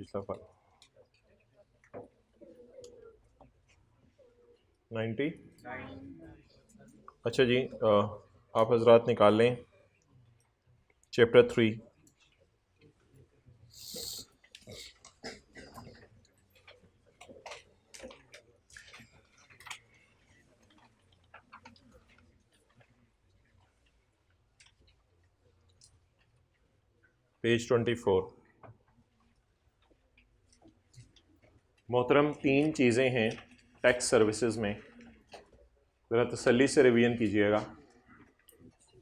पिछला फाइल 90। अच्छा जी, आप हजरात निकाल लें चैप्टर 3। पेज 24। मोहतरम, 3 चीज़ें हैं टैक्स सर्विसेज में, ज़रा तसल्ली से रिवीजन कीजिएगा।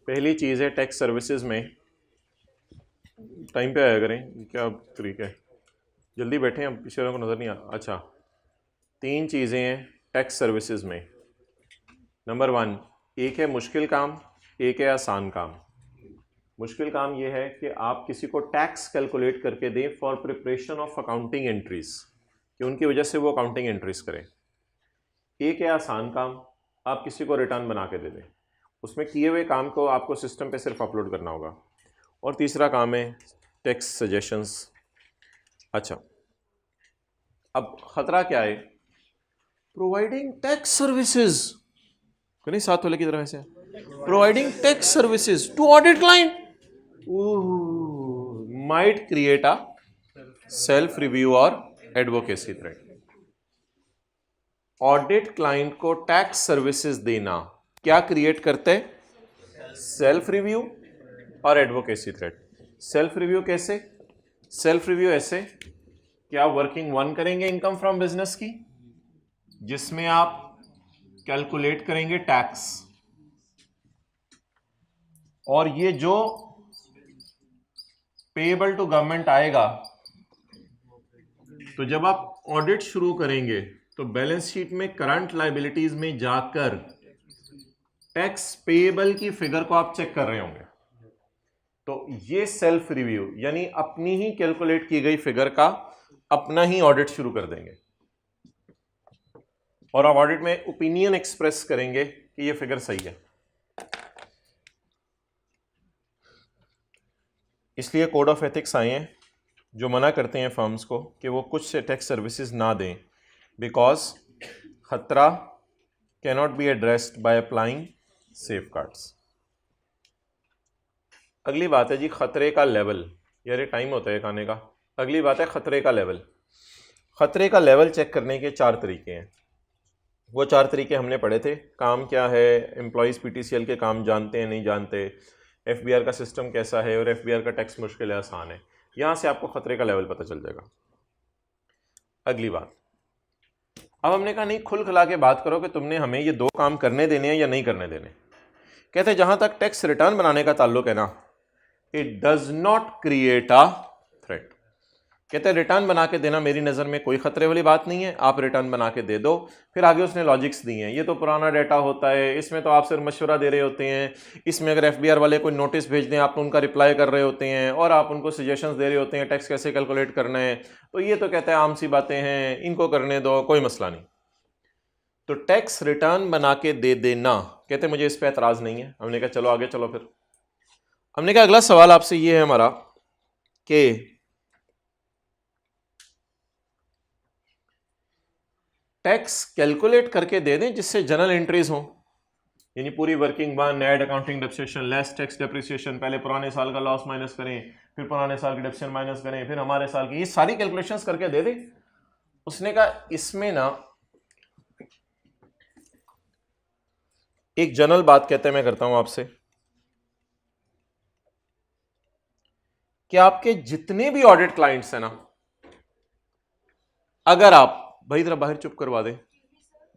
पहली चीज़ है टैक्स सर्विसेज में, टाइम पे आया करें, क्या तरीका है, जल्दी बैठें, अब पीछे वालों को नज़र नहीं आ। अच्छा, 3 चीज़ें हैं टैक्स सर्विसेज में। नंबर 1, एक है मुश्किल काम, एक है आसान काम। मुश्किल काम यह है कि आप किसी को टैक्स कैलकुलेट करके दें for preparation of accounting entries, कि उनकी वजह से वो अकाउंटिंग एंट्रीज करें। एक है आसान काम, आप किसी को रिटर्न बना के दे दें, उसमें किए हुए काम को आपको सिस्टम पे सिर्फ अपलोड करना होगा। और तीसरा काम है टैक्स सजेशंस। अच्छा, अब खतरा क्या है? प्रोवाइडिंग टैक्स सर्विसेज, नहीं साथ वाले की तरफ से, providing tax services to audit client might create a self review और एडवोकेसी थ्रेट। ऑडिट क्लाइंट को टैक्स सर्विसेज देना क्या क्रिएट करते हैं? सेल्फ रिव्यू और एडवोकेसी थ्रेट। सेल्फ रिव्यू कैसे? सेल्फ रिव्यू ऐसे कि आप वर्किंग 1 करेंगे इनकम फ्रॉम बिजनेस की, जिसमें आप कैलकुलेट करेंगे टैक्स, और ये जो पेएबल टू गवर्नमेंट आएगा, तो जब आप ऑडिट शुरू करेंगे तो बैलेंस शीट में करंट लायबिलिटीज में जाकर टैक्स पेएबल की फिगर को आप चेक कर रहे होंगे। तो ये सेल्फ रिव्यू यानी अपनी ही कैलकुलेट की गई फिगर का अपना ही ऑडिट शुरू कर देंगे, और आप ऑडिट में ओपिनियन एक्सप्रेस करेंगे कि ये फिगर सही है। इसलिए कोड ऑफ एथिक्स आए हैं जो मना करते हैं फर्म्स को कि वो कुछ टैक्स सर्विसेज ना दें, बिकॉज खतरा cannot be addressed by applying safeguards. अगली बात है जी खतरे का लेवल। यार ये टाइम होता है खाने का। अगली बात है खतरे का लेवल। खतरे का लेवल चेक करने के 4 तरीके हैं। वो 4 तरीके हमने पढ़े थे। काम क्या है, एम्प्लॉयज़ पीटीसीएल के काम जानते हैं नहीं जानते, एफबीआर का सिस्टम कैसा है, और एफबीआर का टैक्स मुश्किल है आसान है। यहाँ से आपको खतरे का लेवल पता चल जाएगा। अगली बात, अब हमने कहा नहीं, खुल खिला के बात करो कि तुमने हमें ये 2 काम करने देने हैं या नहीं करने देने। कहते हैं जहाँ तक टैक्स रिटर्न बनाने का ताल्लुक है ना, it does not create a threat. कहते हैं रिटर्न बना के देना मेरी नज़र में कोई खतरे वाली बात नहीं है, आप रिटर्न बना के दे दो। फिर आगे उसने लॉजिक्स दिए हैं, ये तो पुराना डाटा होता है, इसमें तो आप सिर्फ मशवरा दे रहे होते हैं, इसमें अगर एफबीआर वाले कोई नोटिस भेज दें आप उनका रिप्लाई कर रहे होते हैं, और आप उनको सजेशंस दे रहे होते हैं टैक्स कैसे कैलकुलेट करना है। तो ये तो कहते हैं आम सी बातें हैं, इनको करने दो, कोई मसला नहीं। तो टैक्स रिटर्न बना के दे देना, कहते मुझे इस पर एतराज़ नहीं है। हमने कहा चलो आगे चलो। फिर हमने कहा अगला सवाल आपसे ये है हमारा कि टैक्स कैलकुलेट करके दे दें जिससे जनरल एंट्रीज हों, यानी पूरी working 1, add accounting depreciation, less tax depreciation, पहले पुराने साल का लॉस माइनस करें, फिर पुराने साल की डेप्रिसिएशन माइनस करें, फिर हमारे साल की, ये सारी कैलकुलेशंस करके दे दें। उसने कहा इसमें ना एक जनरल बात कहते हैं, मैं करता हूं आपसे, कि आपके जितने भी ऑडिट क्लाइंट्स हैं ना, अगर आप भाई जरा बाहर चुप करवा दें।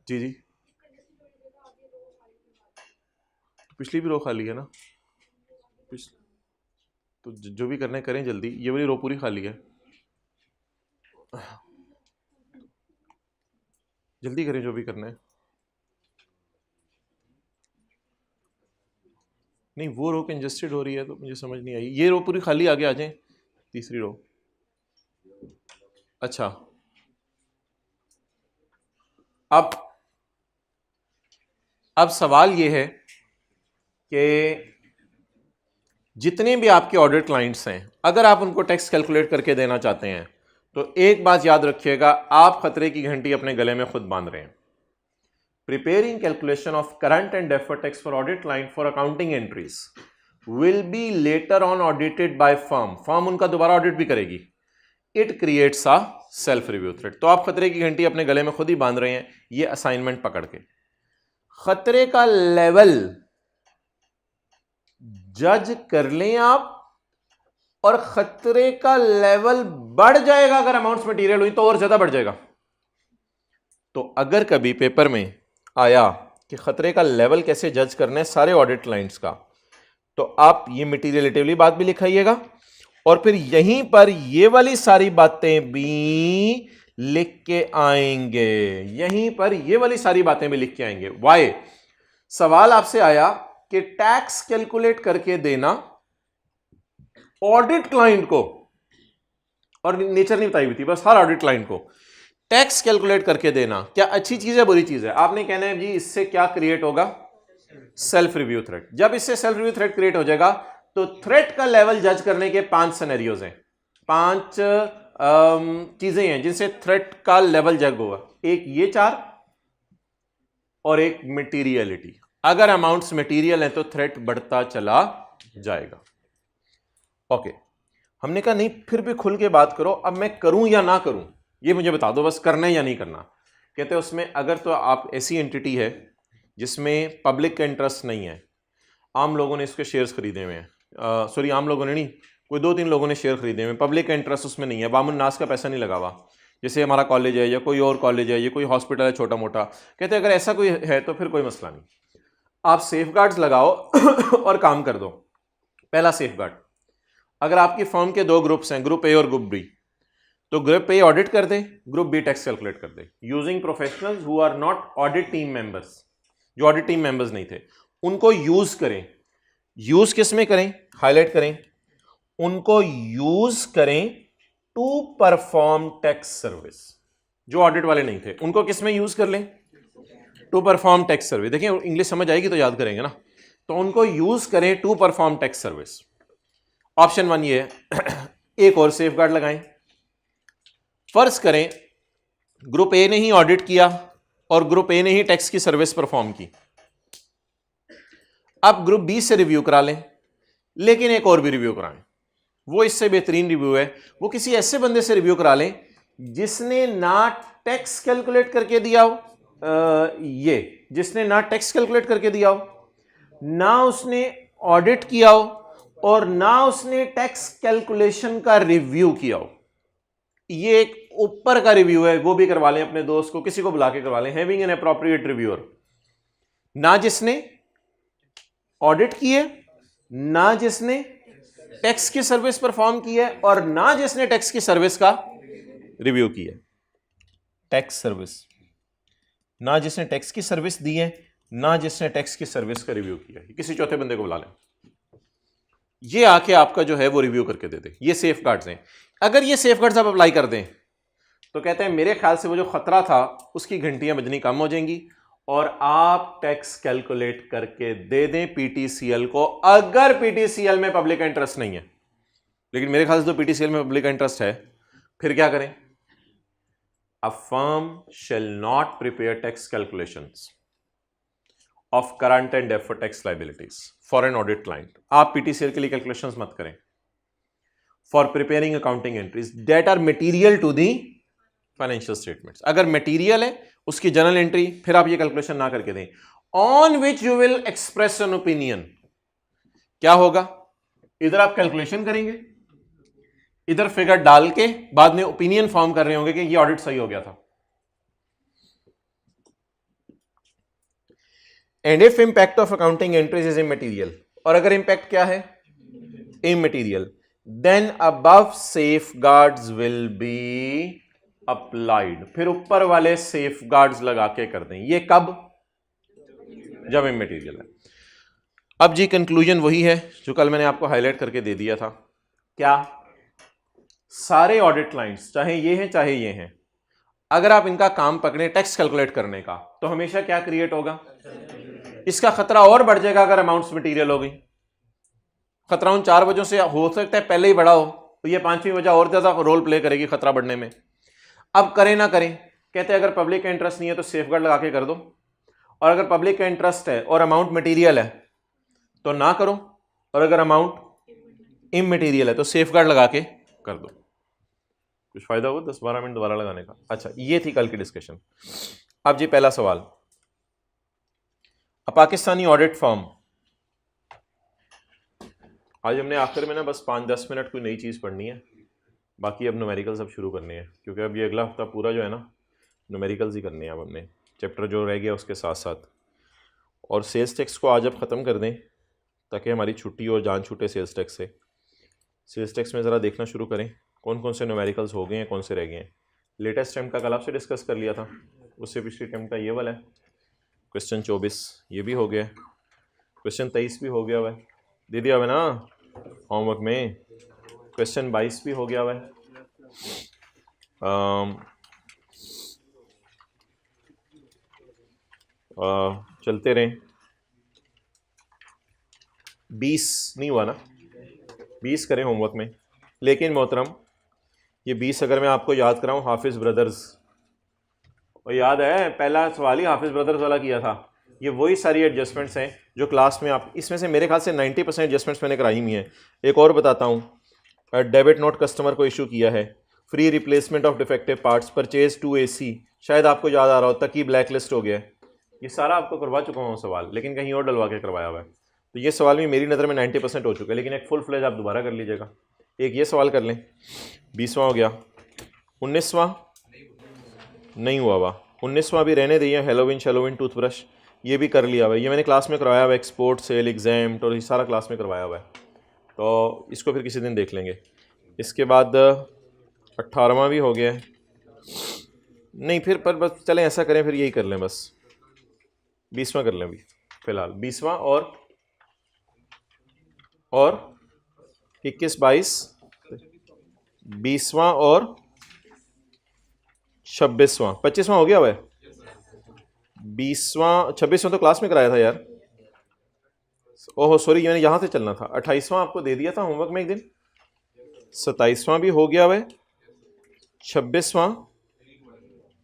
जी जी, तो पिछली भी रो खाली है ना, तो जो भी करना है करें जल्दी, ये वाली रो पूरी खाली है, जल्दी करें जो भी करना है। नहीं, वो रो कंजस्टेड हो रही है तो मुझे समझ नहीं आई। ये रो पूरी खाली, आगे आ जाएं, तीसरी रो। अच्छा, अब सवाल ये है कि जितने भी आपके ऑडिट क्लाइंट्स हैं, अगर आप उनको टैक्स कैलकुलेट करके देना चाहते हैं तो एक बात याद रखिएगा, आप खतरे की घंटी अपने गले में खुद बांध रहे हैं। Preparing calculation of current and deferred tax for audit client for accounting entries will be later on audited by firm उनका दोबारा ऑडिट भी करेगी। It creates a self review threat. तो आप खतरे की घंटी अपने गले में खुद ही बांध रहे हैं, ये असाइनमेंट पकड़ के। खतरे का लेवल जज कर लें आप, और खतरे का लेवल बढ़ जाएगा अगर अमाउंट्स मटीरियल हुई तो और ज्यादा बढ़ जाएगा। तो अगर कभी पेपर में आया कि खतरे का लेवल कैसे जज करना है सारे ऑडिट क्लाइंट्स का, तो आप ये मटीरियलिटी बात भी लिखाइएगा, और फिर यहीं पर ये वाली सारी बातें भी लिख के आएंगे। यहीं पर ये वाली सारी बातें भी लिख के आएंगे। वाई? सवाल आपसे आया कि टैक्स कैलकुलेट करके देना ऑडिट क्लाइंट को, और नेचर नहीं बताई हुई थी, बस हर ऑडिट क्लाइंट को टैक्स कैलकुलेट करके देना क्या अच्छी चीज है बुरी चीज है? आपने कहना है जी इससे क्या क्रिएट होगा? Self review threat. जब इससे सेल्फ रिव्यू थ्रेट क्रिएट हो जाएगा तो थ्रेट का लेवल जज करने के 5 सिनेरियोज हैं, 5 चीजें हैं जिनसे थ्रेट का लेवल जज होगा। एक ये 4 और एक मटीरियलिटी। अगर अमाउंट्स मटीरियल है तो थ्रेट बढ़ता चला जाएगा। ओके, हमने कहा नहीं फिर भी खुल के बात करो, अब मैं करूं या ना करूं ये मुझे बता दो, बस करना है या नहीं करना। कहते हैं उसमें अगर तो आप ऐसी एंटिटी है जिसमें पब्लिक का इंटरेस्ट नहीं है, आम लोगों ने इसके शेयर्स खरीदे हुए हैं, सॉरी आम लोगों ने नहीं, कोई 2-3 लोगों ने शेयर खरीदे हुए, पब्लिक का इंटरेस्ट उसमें नहीं है, वामुन नास का पैसा नहीं लगा हुआ, जैसे हमारा कॉलेज है या कोई और कॉलेज है या कोई हॉस्पिटल है छोटा मोटा। कहते हैं अगर ऐसा कोई है तो फिर कोई मसला नहीं, आप सेफगार्ड्स लगाओ और काम कर दो। पहला सेफगार्ड, अगर आपकी फर्म के 2 ग्रुप्स हैं, ग्रुप ए और ग्रुप बी, तो ग्रुप ए ऑडिट कर दे, ग्रुप बी टैक्स कैलकुलेट कर दे, using professionals who are not audit team members. जो ऑडिट टीम मेंबर्स नहीं थे उनको यूज करें। यूज किस में करें? हाईलाइट करें, उनको यूज करें टू परफॉर्म टैक्स सर्विस। जो ऑडिट वाले नहीं थे उनको किस में यूज कर लें? To perform tax service. देखिए इंग्लिश समझ आएगी तो याद करेंगे ना, तो उनको यूज करें to perform tax service. Option 1 ये है। एक और सेफगार्ड लगाएं, फर्ज करें ग्रुप ए ने ही ऑडिट किया और ग्रुप ए ने ही टैक्स की सर्विस परफॉर्म की, अब ग्रुप बी से रिव्यू करा लें, लेकिन एक और भी रिव्यू कराएं, वो इससे बेहतरीन रिव्यू है, वो किसी ऐसे बंदे से रिव्यू करा लें जिसने ना टैक्स कैलकुलेट करके दिया हो, ये जिसने ना टैक्स कैलकुलेट करके दिया हो, ना उसने ऑडिट किया हो, और ना उसने टैक्स कैलकुलेशन का रिव्यू किया हो। ये एक ऊपर का रिव्यू है, वो भी करवा लें, अपने दोस्त को किसी को बुला के करवा लें, हैविंग एन एप्रोप्रिएट रिव्यूअर, ना जिसने ऑडिट की है, ना जिसने टैक्स की सर्विस परफॉर्म की है, और ना जिसने टैक्स की सर्विस का रिव्यू की है। टैक्स सर्विस, ना जिसने टैक्स की सर्विस दी है, ना जिसने टैक्स की सर्विस का रिव्यू किया है, किसी चौथे बंदे को बुला लें, ये आके आपका जो है वो रिव्यू करके दे दे। ये सेफगार्ड्स हैं। अगर ये सेफगार्ड्स आप अप्लाई कर दें तो कहते हैं मेरे ख्याल से वो जो खतरा था उसकी घंटियां बजनी कम हो जाएंगी, और आप टैक्स कैलकुलेट करके दे दें पीटीसीएल को, अगर पीटीसीएल में पब्लिक का इंटरेस्ट नहीं है। लेकिन मेरे ख्याल से तो पीटीसीएल में पब्लिक का इंटरेस्ट है, फिर क्या करें? A firm shall not prepare tax calculations of current and deferred tax liabilities for an audit client. आप पीटीसीएल के लिए कैलकुलेशंस मत करें for preparing accounting entries that are material to the financial statements. अगर मटीरियल है उसकी journal entry, फिर आप ये कैलकुलेशन ना करके दें। On which you will express an opinion. क्या होगा? इधर आप कैलकुलेशन करेंगे, इधर फिगर डाल के बाद में ओपिनियन फॉर्म कर रहे होंगे कि ये ऑडिट सही हो गया था। And if impact of accounting entries is immaterial, और अगर इंपैक्ट क्या है? Immaterial, then above safeguards will be applied. फिर ऊपर वाले सेफगार्ड्स लगा के कर दें। ये कब? जब इमैटेरियल है। अब जी कंक्लूजन वही है जो कल मैंने आपको हाईलाइट करके दे दिया था। क्या? सारे ऑडिट क्लाइंट्स चाहे ये हैं चाहे ये हैं, अगर आप इनका काम पकड़े टैक्स कैलकुलेट करने का, तो हमेशा क्या क्रिएट होगा? इसका खतरा और बढ़ जाएगा अगर अमाउंट्स मटेरियल हो गई। खतरा उन 4 वजहों से हो सकता है पहले ही बड़ा हो, तो ये पांचवी वजह और ज़्यादा रोल प्ले करेगी खतरा बढ़ने में। अब करें ना करें, कहते हैं अगर पब्लिक का इंटरेस्ट नहीं है तो सेफगार्ड लगा के कर दो, और अगर पब्लिक का इंटरेस्ट है और अमाउंट मटेरियल है तो ना करो, और अगर अमाउंट इमटेरियल है तो सेफगार्ड लगा के कर दो। कुछ फायदा हुआ 10-12 मिनट दोबारा लगाने का। अच्छा, ये थी कल की डिस्कशन। अब जी पहला सवाल, पाकिस्तानी ऑडिट फर्म। आज हमने आखिर में ना बस 5-10 मिनट कोई नई चीज़ पढ़नी है, बाकी अब न्यूमेरिकल्स अब शुरू करने हैं, क्योंकि अब ये अगला हफ्ता पूरा जो है ना न्यूमेरिकल्स ही करने हैं। अब हमने चैप्टर जो रह गया उसके साथ साथ, और सेल्स टैक्स को आज अब ख़त्म कर दें ताकि हमारी छुट्टी और जान छूटे सेल्स टैक्स से। सेल्स टैक्स में ज़रा देखना शुरू करें कौन कौन से न्यूमेरिकल्स हो गए हैं, कौन से रह गए हैं। लेटेस्ट अटेम्प्ट का कल आपसे डिस्कस कर लिया था, उससे पिछले अटेम्प्ट का ये वाला है। क्वेश्चन 24 ये भी हो गया, क्वेश्चन 23 भी हो गया हुआ है, दे दिया हुआ है ना होमवर्क में। क्वेश्चन 22 भी हो गया हुआ है। चलते रहें। 20 नहीं हुआ ना, 20 करें होमवर्क में। लेकिन मोहतरम ये 20 अगर मैं आपको याद कराऊं, हाफिज़ ब्रदर्स, और याद है पहला सवाल ही हाफिज़ ब्रदर्स वाला किया था। ये वही सारी एडजस्टमेंट्स हैं जो क्लास में आप, इसमें से मेरे ख्याल से 90% एडजस्टमेंट्स मैंने कराई हुई हैं। एक और बताता हूँ, डेबिट नोट कस्टमर को इशू किया है, free replacement of defective parts, purchase to AC, शायद आपको याद आ रहा हो, तक ही ब्लैक लिस्ट हो गया है। ये सारा आपको करवा चुका हूँ सवाल, लेकिन कहीं और डलवा के करवाया हुआ है। तो ये सवाल भी मेरी नज़र में 90% हो चुका है, लेकिन एक फुल फ्लेज आप दोबारा कर लीजिएगा। एक ये सवाल कर लें, 20वां हो गया। 19वां नहीं हुआ हुआ, 19वां भी रहने दिए। हेलोविन शेलोविन टूथब्रश ये भी कर लिया हुआ है, ये मैंने क्लास में करवाया हुआ है। एक्सपोर्ट सेल एग्जाम और ये सारा क्लास में करवाया हुआ है, तो इसको फिर किसी दिन देख लेंगे। इसके बाद 18वां भी हो गया है। नहीं फिर पर बस चलें ऐसा करें, फिर यही कर लें, बस 20वां कर लें अभी फिलहाल। 20वां और 21, 22, 20वां और 26वां, 25वां हो गया हुआ है। 20वां 26वां तो क्लास में कराया था यार, ओहो सॉरी, मैंने यहाँ से चलना था। 28वां आपको दे दिया था होमवर्क में एक दिन। 27वां भी हो गया हुआ है। 26वां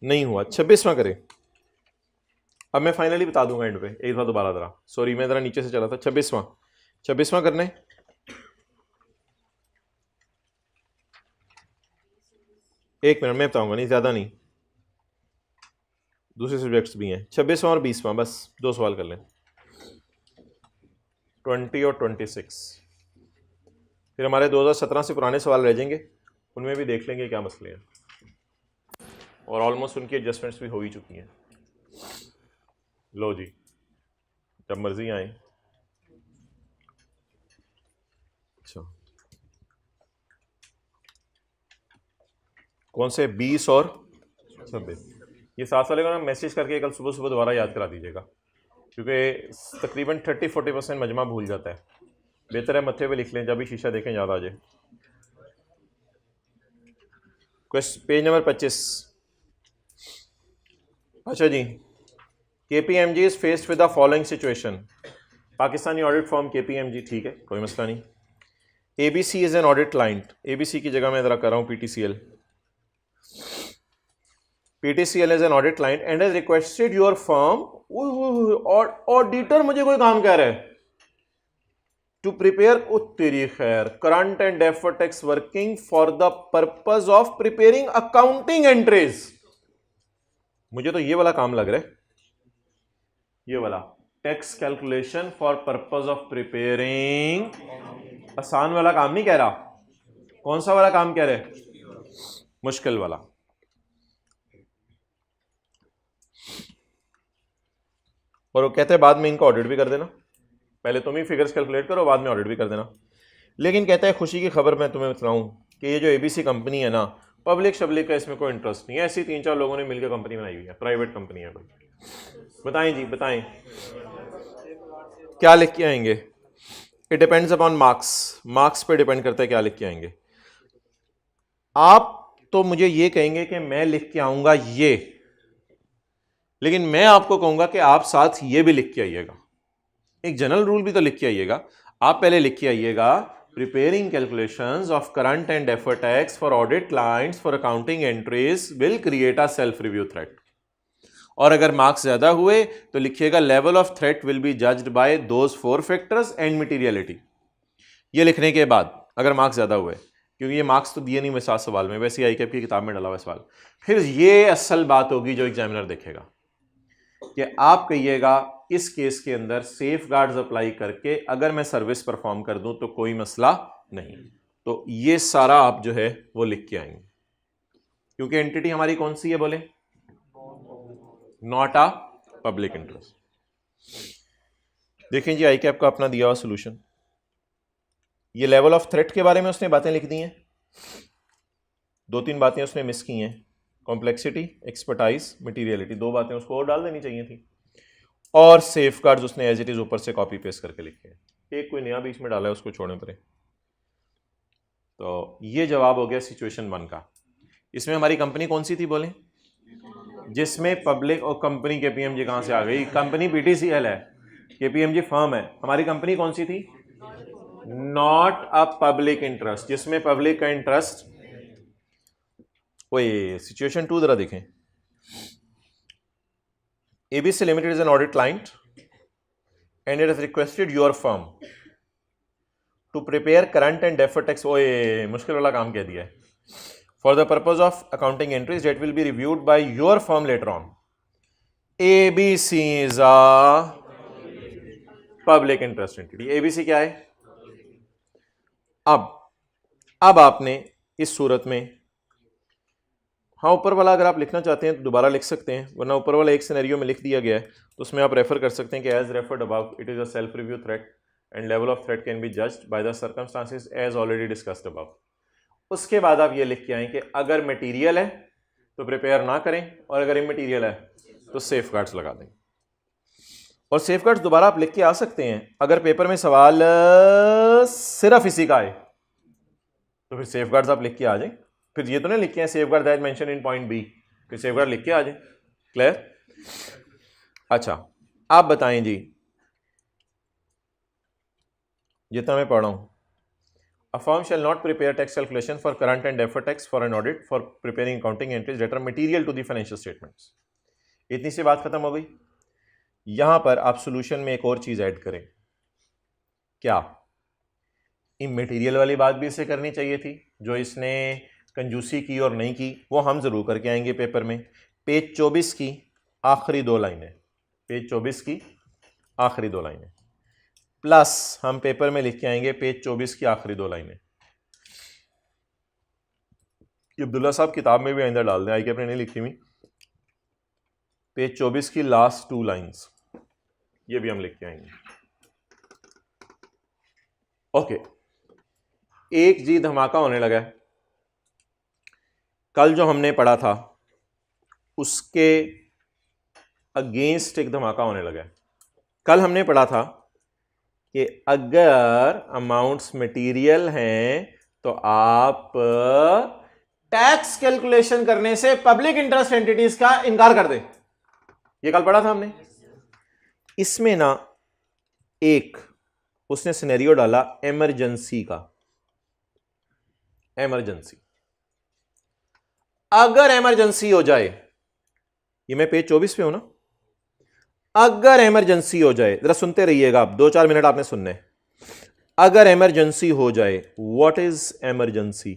नहीं हुआ, 26वां करें। अब मैं फाइनली बता दूंगा एंड पे, एक बार दोबारा ज़रा, सॉरी मैं ज़रा नीचे से चला था। 26वां करने। एक मिनट में बताऊंगा, नहीं ज़्यादा नहीं, दूसरे सब्जेक्ट्स भी हैं। 26वां और 20वां, बस 2 सवाल कर लें। 20 और 26, फिर हमारे 2017 से पुराने सवाल रह जाएंगे, उनमें भी देख लेंगे क्या मसले हैं, और ऑलमोस्ट उनकी एडजस्टमेंट्स भी हो ही चुकी हैं। लो जी, जब मर्जी आए। अच्छा कौन से 20 और 26, ये 7 वाले का ना मैसेज करके कल सुबह सुबह दोबारा याद करा दीजिएगा, क्योंकि तकरीबन 30-40% मजमा भूल जाता है। बेहतर है मत्थे पे लिख लें, जब भी शीशा देखें याद आ जाए। Question page number 25। अच्छा जी, KPMG is faced with the following situation. Pakistani audit form KPMG, ठीक है कोई मसला नहीं। ABC is an audit client, ABC की जगह मैं ज़रा कर रहा हूँ PTCL। PTCL is an audit client and has requested your firm, auditor मुझे कोई काम कह रहा है, टू प्रिपेयर तेरी खैर current and deferred tax working for the purpose of preparing accounting entries. मुझे तो ये वाला काम लग रहा है, ये वाला tax calculation for purpose of preparing. आसान वाला काम नहीं कह रहा, कौन सा वाला काम कह रहे? मुश्किल वाला। और वो कहते हैं बाद में इनका ऑडिट भी कर देना, पहले तुम ही फिगर्स कैलकुलेट करो, बाद में ऑडिट भी कर देना। लेकिन कहता है खुशी की खबर मैं तुम्हें बताऊं कि ये जो ABC कंपनी है ना, पब्लिक शब्लिक का इसमें कोई इंटरेस्ट नहीं है, ऐसी 3-4 लोगों ने मिलकर कंपनी बनाई हुई है, प्राइवेट कंपनी है कोई। बताएं जी बताएं, क्या लिख के आएंगे? It depends upon marks, marks पे डिपेंड करता है क्या लिख के आएंगे। आप तो मुझे ये कहेंगे कि मैं लिख के आऊंगा ये, लेकिन मैं आपको कहूंगा कि आप साथ ये भी लिख के आइएगा। एक जनरल रूल भी तो लिख के आइएगा। आप पहले लिख के आइएगा preparing calculations of current and deferred tax for audit clients for accounting entries will create a self review threat. और अगर मार्क्स ज्यादा हुए तो लिखिएगा level of threat will be judged bye those 4 factors and materiality. ये लिखने के बाद अगर मार्क्स ज्यादा हुए, क्योंकि ये मार्क्स तो दिए नहीं हुए 7 सवाल में, वैसे आई कैप की किताब में डाला हुआ सवाल, फिर ये असल बात होगी जो एग्जामिनर देखेगा कि आप कहिएगा इस केस के अंदर सेफ गार्ड्स अप्लाई करके अगर मैं सर्विस परफॉर्म कर दूं तो कोई मसला नहीं। तो ये सारा आप जो है वो लिख के आएंगे, क्योंकि एंटिटी हमारी कौन सी है बोले, नॉट अ पब्लिक इंटरेस्ट। देखें जी आई कैप का अपना दिया हुआ सोल्यूशन, ये लेवल ऑफ थ्रेट के बारे में उसने बातें लिख दी हैं, 2-3 बातें उसने मिस की हैं, कॉम्प्लेक्सिटी, एक्सपर्टाइज, मटीरियलिटी, 2 बातें उसको और डाल देनी चाहिए थी, और सेफ गार्ड्स उसने एज इट इज ऊपर से कॉपी पेस्ट करके लिखे हैं, एक कोई नया बीच में डाला है उसको छोड़ने पड़े। तो ये जवाब हो गया सिचुएशन 1 का। इसमें हमारी कंपनी कौन सी थी बोले, जिसमें पब्लिक, और कंपनी केपीएमजी कहां से आ गई, कंपनी पीटीसीएल है, केपीएमजी फर्म है, हमारी कंपनी कौन सी थी, नॉट अ पब्लिक इंटरेस्ट, जिसमें पब्लिक का इंटरेस्ट। वही सिचुएशन 2 जरा देखें, ABC Limited is an audit client and it has requested your firm to prepare current and deferred tax, ओए मुश्किल वाला काम कह दिया है, for the purpose of accounting entries that will be reviewed by your firm later on. ABC is a public interest entity. ABC क्या है, अब आपने इस सूरत में, हाँ ऊपर वाला अगर आप लिखना चाहते हैं तो दोबारा लिख सकते हैं, वरना ऊपर वाला एक सिनेरियो में लिख दिया गया है तो उसमें आप रेफर कर सकते हैं कि as referred above it is a self review threat and level of threat can be judged by the circumstances as already discussed above. उसके बाद आप ये लिख के आए कि अगर मटीरियल है तो प्रिपेयर ना करें, और अगर इमटीरियल है तो सेफ गार्ड्स लगा दें। और सेफ गार्ड्स दोबारा आप लिख के आ सकते हैं, अगर पेपर में सवाल सिर्फ इसी का है तो फिर सेफ गार्ड्स आप लिख के आ जाए, फिर ये तो नहीं लिखे हैं safeguard that mention in point B, फिर सेफ गार्ड लिख के आ जाए। क्लियर? अच्छा आप बताएं जी, जितना मैं पढ़ रहा हूं, A firm shall not prepare tax calculation for current and deferred tax for an audit for preparing accounting entries that are material to the financial statements. इतनी सी बात खत्म हो गई। यहां पर आप सोल्यूशन में एक और चीज ऐड करें, क्या इमटेरियल वाली बात भी इसे करनी चाहिए थी, जो इसने कंजूसी की और नहीं की वो हम जरूर करके आएंगे पेपर में। पेज 24 की आखिरी 2 लाइनें, पेज 24 की आखिरी 2 लाइनें, प्लस हम पेपर में लिख के आएंगे पेज 24 की आखिरी 2 लाइनें। ये अब्दुल्ला साहब किताब में भी आइंदा डाल दें, आई के अपने नहीं लिखी हुई, पेज 24 की लास्ट 2 लाइन्स ये भी हम लिख के आएंगे। ओके, एक जी धमाका होने लगा है, कल जो हमने पढ़ा था उसके अगेंस्ट एक धमाका होने लगा है। कल हमने पढ़ा था कि अगर अमाउंट्स मटेरियल हैं तो आप टैक्स कैलकुलेशन करने से पब्लिक इंटरेस्ट एंटिटीज का इनकार कर दें, ये कल पढ़ा था हमने। इसमें ना एक उसने सिनेरियो डाला इमरजेंसी का, इमरजेंसी, अगर इमरजेंसी हो जाए, ये मैं पेज 24 पे हूं ना, अगर इमरजेंसी हो जाए, जरा सुनते रहिएगा आप, 2-4 मिनट आपने सुनने। अगर इमरजेंसी हो जाए, what is emergency,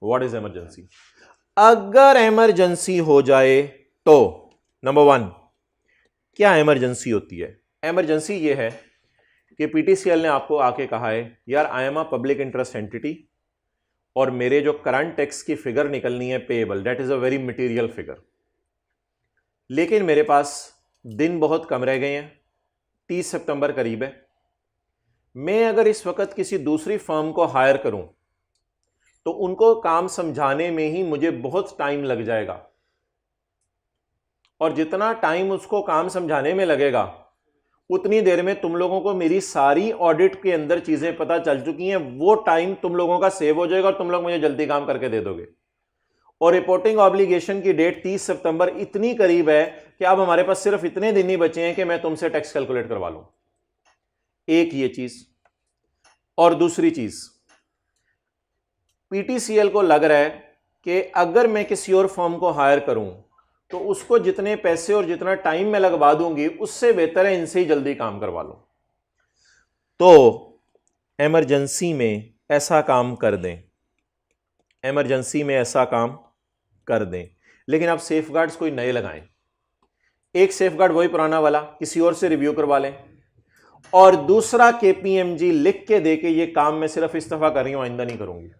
what is emergency, अगर इमरजेंसी हो जाए तो नंबर 1 क्या इमरजेंसी होती है। इमरजेंसी ये है कि पीटीसीएल ने आपको आके कहा है यार I am a public interest entity और मेरे जो करंट टैक्स की फिगर निकलनी है payable, that is a very material figure, लेकिन मेरे पास दिन बहुत कम रह गए हैं, 30 सितंबर करीब है, मैं अगर इस वक्त किसी दूसरी फर्म को हायर करूं तो उनको काम समझाने में ही मुझे बहुत टाइम लग जाएगा, और जितना टाइम उसको काम समझाने में लगेगा उतनी देर में तुम लोगों को मेरी सारी ऑडिट के अंदर चीजें पता चल चुकी हैं, वो टाइम तुम लोगों का सेव हो जाएगा और तुम लोग मुझे जल्दी काम करके दे दोगे। और रिपोर्टिंग ऑब्लिगेशन की डेट 30 सितंबर इतनी करीब है कि अब हमारे पास सिर्फ इतने दिन ही बचे हैं कि मैं तुमसे टैक्स कैलकुलेट करवा लूं। एक ये चीज। और दूसरी चीज, पीटीसीएल को लग रहा है कि अगर मैं किसी और फर्म को हायर करूं तो उसको जितने पैसे और जितना टाइम मैं लगवा दूंगी उससे बेहतर है इनसे ही जल्दी काम करवा लो। तो इमरजेंसी में ऐसा काम कर दें, इमरजेंसी में ऐसा काम कर दें, लेकिन आप सेफगार्ड्स कोई नए लगाएं। एक सेफगार्ड वही पुराना वाला किसी और से रिव्यू करवा लें, और दूसरा केपीएमजी लिख के दे के ये काम मैं सिर्फ इस दफा कर रही हूं, आइंदा नहीं करूंगी,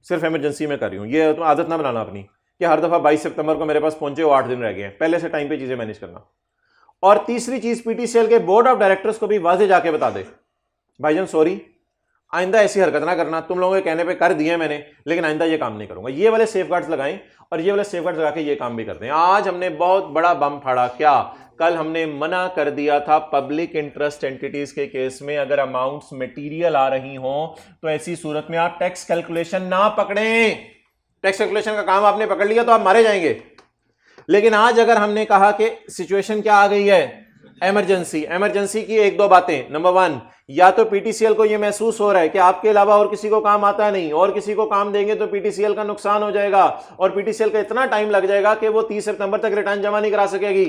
सिर्फ इमरजेंसी में कर रही हूं। ये तो आदत ना बनाना अपनी कि हर दफा 22 सितंबर को मेरे पास पहुंचे हो 8 दिन रह गए हैं, पहले से टाइम पे चीजें मैनेज करना। और तीसरी चीज, पीटीसीएल के बोर्ड ऑफ डायरेक्टर्स को भी वाजे जाके बता दे, भाईजान सॉरी, आइंदा ऐसी हरकत ना करना, तुम लोगों के कहने पे कर दिए मैंने, लेकिन आइंदा ये काम नहीं करूंगा। ये वाले सेफगार्ड्स लगाएं और ये वाले सेफगार्ड्स लगा के ये काम भी करते हैं। आज हमने बहुत बड़ा बम फाड़ा। क्या? कल हमने मना कर दिया था पब्लिक इंटरेस्ट एंटिटीज के केस में अगर अमाउंट्स मटेरियल आ रही हो तो ऐसी सूरत में आप टैक्स कैलकुलेशन ना पकड़ें। टैक्स कैलकुलेशन का काम आपने पकड़ लिया तो आप मारे जाएंगे। लेकिन आज अगर हमने कहा कि सिचुएशन क्या आ गई है, इमरजेंसी, इमरजेंसी की एक दो बातें। नंबर 1, या तो पीटीसीएल को यह महसूस हो रहा है कि आपके अलावा और किसी को काम आता नहीं, और किसी को काम देंगे तो पीटीसीएल का नुकसान हो जाएगा और पीटीसीएल का इतना टाइम लग जाएगा कि वो 30 सितंबर तक रिटर्न जमा नहीं करा सकेगी।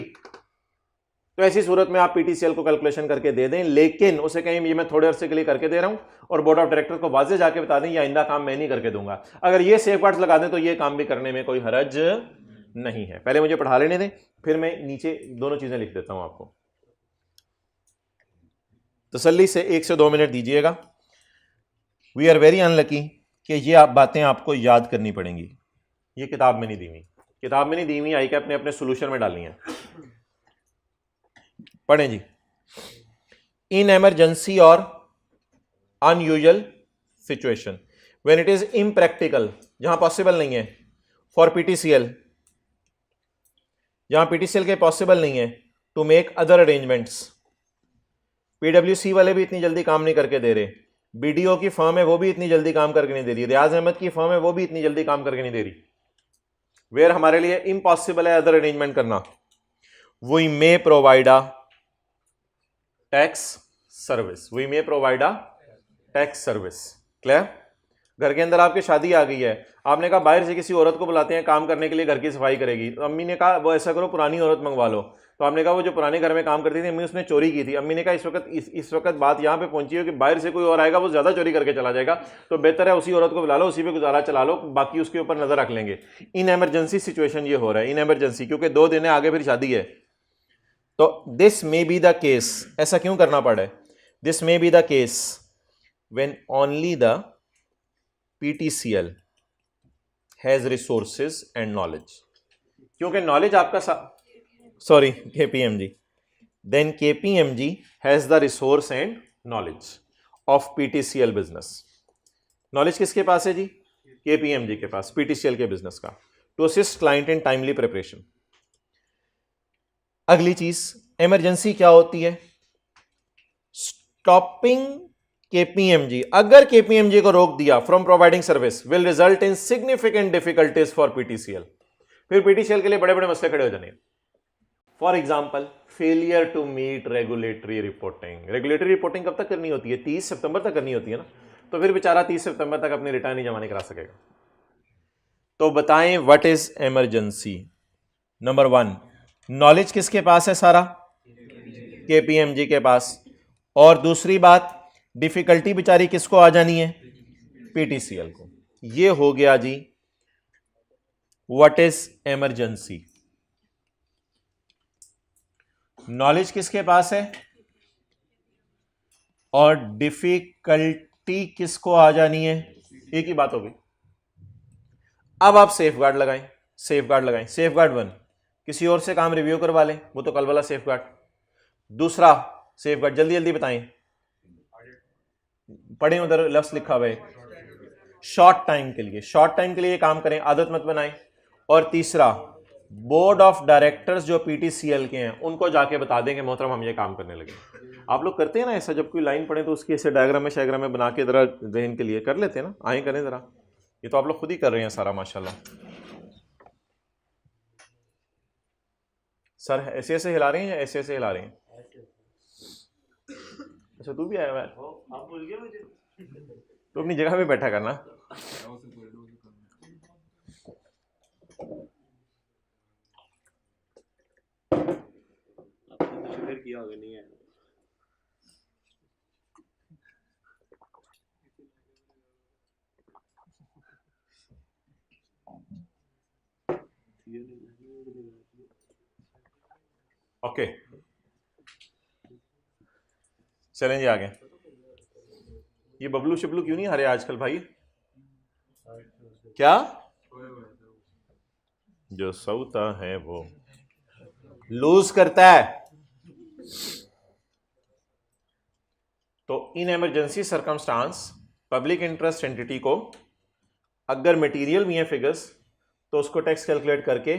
तो ऐसी सूरत में आप पीटीसीएल को कैलकुलेशन करके दे दें, लेकिन उसे कहीं ये मैं थोड़े अरसे के लिए करके दे रहा हूं और बोर्ड ऑफ डायरेक्टर को वाजे जाके बता दें ये आइंदा काम मैं नहीं करके दूंगा। अगर ये सेफगार्ड्स लगा दें तो ये काम भी करने में कोई हरज नहीं है। पहले मुझे पढ़ा लेने दें, फिर मैं नीचे दोनों चीजें लिख देता हूं आपको। तसल्ली से 1 से 2 मिनट दीजिएगा। वी आर वेरी अनलकी कि ये आप बातें आपको याद करनी पड़ेंगी। ये किताब में नहीं दी हुई, किताब में नहीं दी हुई, आई के अपने अपने सोल्यूशन में डालनी है। पढ़ें जी। इन इमरजेंसी और unusual situation when it is impractical, जहां पॉसिबल नहीं है, फॉर पीटीसीएल, जहां पीटीसीएल के पॉसिबल नहीं है टू मेक अदर अरेंजमेंट्स। पीडब्ल्यूसी वाले भी इतनी जल्दी काम नहीं करके दे रहे, बीडीओ की फर्म है वो भी इतनी जल्दी काम करके नहीं दे रही, रियाज अहमद की फर्म है वो भी इतनी जल्दी काम करके नहीं दे रही, वेयर हमारे लिए इम्पॉसिबल है अदर अरेंजमेंट करना। We may provide a tax service, we may provide a tax service. Clear? घर के अंदर आपकी शादी आ गई है, आपने कहा बाहर से किसी औरत को बुलाते हैं काम करने के लिए, घर की सफाई करेगी, तो अम्मी ने कहा वो ऐसा करो पुरानी औरत मंगवा लो। तो आपने कहा वो जो पुराने घर में काम करती थी अम्मी उसने चोरी की थी। अम्मी ने कहा इस वक्त बात यहाँ पे पहुंची है कि बाहर से कोई और आएगा वो ज्यादा चोरी करके चला जाएगा, तो बेहतर है उसी औरत को बुला लो, उसी पे गुजारा चला लो, बाकी उसके ऊपर नजर रख लेंगे। इन इमरजेंसी सिचुएशन ये हो रहा है, इन इमरजेंसी, क्योंकि 2 दिन है आगे फिर शादी है। तो this may be the case, ऐसा क्यों करना पड़ा है? This may be the case when only the PTCL has resources and knowledge, क्योंकि नॉलेज आपका sorry KPMG, then KPMG has the resource and knowledge of PTCL business. Knowledge किसके पास है जी? केपीएमजी के पास, पीटीसीएल के बिजनेस का, to assist client in timely preparation. अगली चीज, इमरजेंसी क्या होती है? स्टॉपिंग केपीएमजी, अगर केपीएमजी को रोक दिया from providing service will result in significant difficulties for PTCL. फिर पीटीसीएल के लिए बड़े बड़े मसले खड़े हो जाने। For example, failure to meet regulatory reporting. Regulatory reporting कब तक करनी होती है? 30 सितंबर तक करनी होती है ना, तो फिर बेचारा 30 सितंबर तक अपनी रिटर्न ही जमा नहीं करा सकेगा। तो बताएं what is emergency. Number 1, knowledge किसके पास है? सारा केपीएमजी के पास। और दूसरी बात, डिफिकल्टी बेचारी किसको आ जानी है? पीटीसीएल को। ये हो गया जी व्हाट इज इमरजेंसी। नॉलेज किसके पास है और डिफिकल्टी किसको आ जानी है? एक ही बात होगी। अब आप सेफगार्ड लगाएं, सेफगार्ड लगाएं। सेफगार्ड 1, किसी और से काम रिव्यू करवा लें, वो तो कल वाला सेफगार्ड। दूसरा सेफगार्ड, जल्दी जल्दी बताएं, पढ़ें, उधर लफ्ज लिखा हुआ है, शॉर्ट टाइम के लिए, शॉर्ट टाइम के लिए काम करें, आदत मत बनाएं। और तीसरा, बोर्ड ऑफ डायरेक्टर्स जो पीटीसीएल के हैं उनको जाके बता दें कि मोहतरम हम ये काम करने लगे। आप लोग करते हैं ना ऐसा, जब कोई लाइन पढ़े तो उसकी ऐसे डायग्राम में शायग्राम में बना के जरा जहन के लिए कर लेते हैं ना, आए करें जरा। ये तो आप लोग खुद ही कर रहे हैं सारा, माशाल्लाह। सर ऐसे ऐसे हिला रहे हैं या ऐसे ऐसे हिला रहे हैं? अच्छा तू भी आया हुआ है? आप भूल गए मुझे? तो अपनी जगह पे बैठा करना। किया होगा नहीं है। ओके चलें जी आगे। ये बबलू शिबलू क्यों नहीं आ रहे आजकल भाई? क्या जो सोता है वो लूज करता है। तो in emergency circumstance public interest entity को अगर मटेरियल भी है फिगर्स तो उसको टैक्स कैलकुलेट करके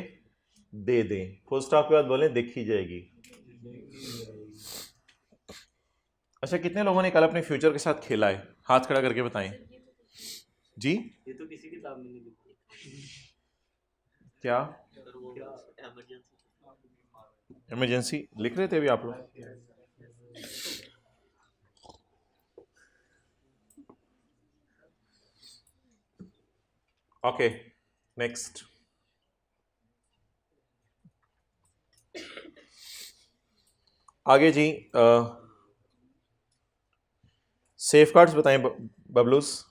दे दें। फुल स्टॉप के बाद बोलें देखी जाएगी। अच्छा कितने लोगों ने कल अपने फ्यूचर के साथ खेला है? हाथ खड़ा करके बताएं जी। ये तो किसी किताब में नहीं लिखा। क्या इमरजेंसी लिख रहे थे अभी आप लोग? Okay next. आगे जी सेफगार्ड्स बताएं बबलूस।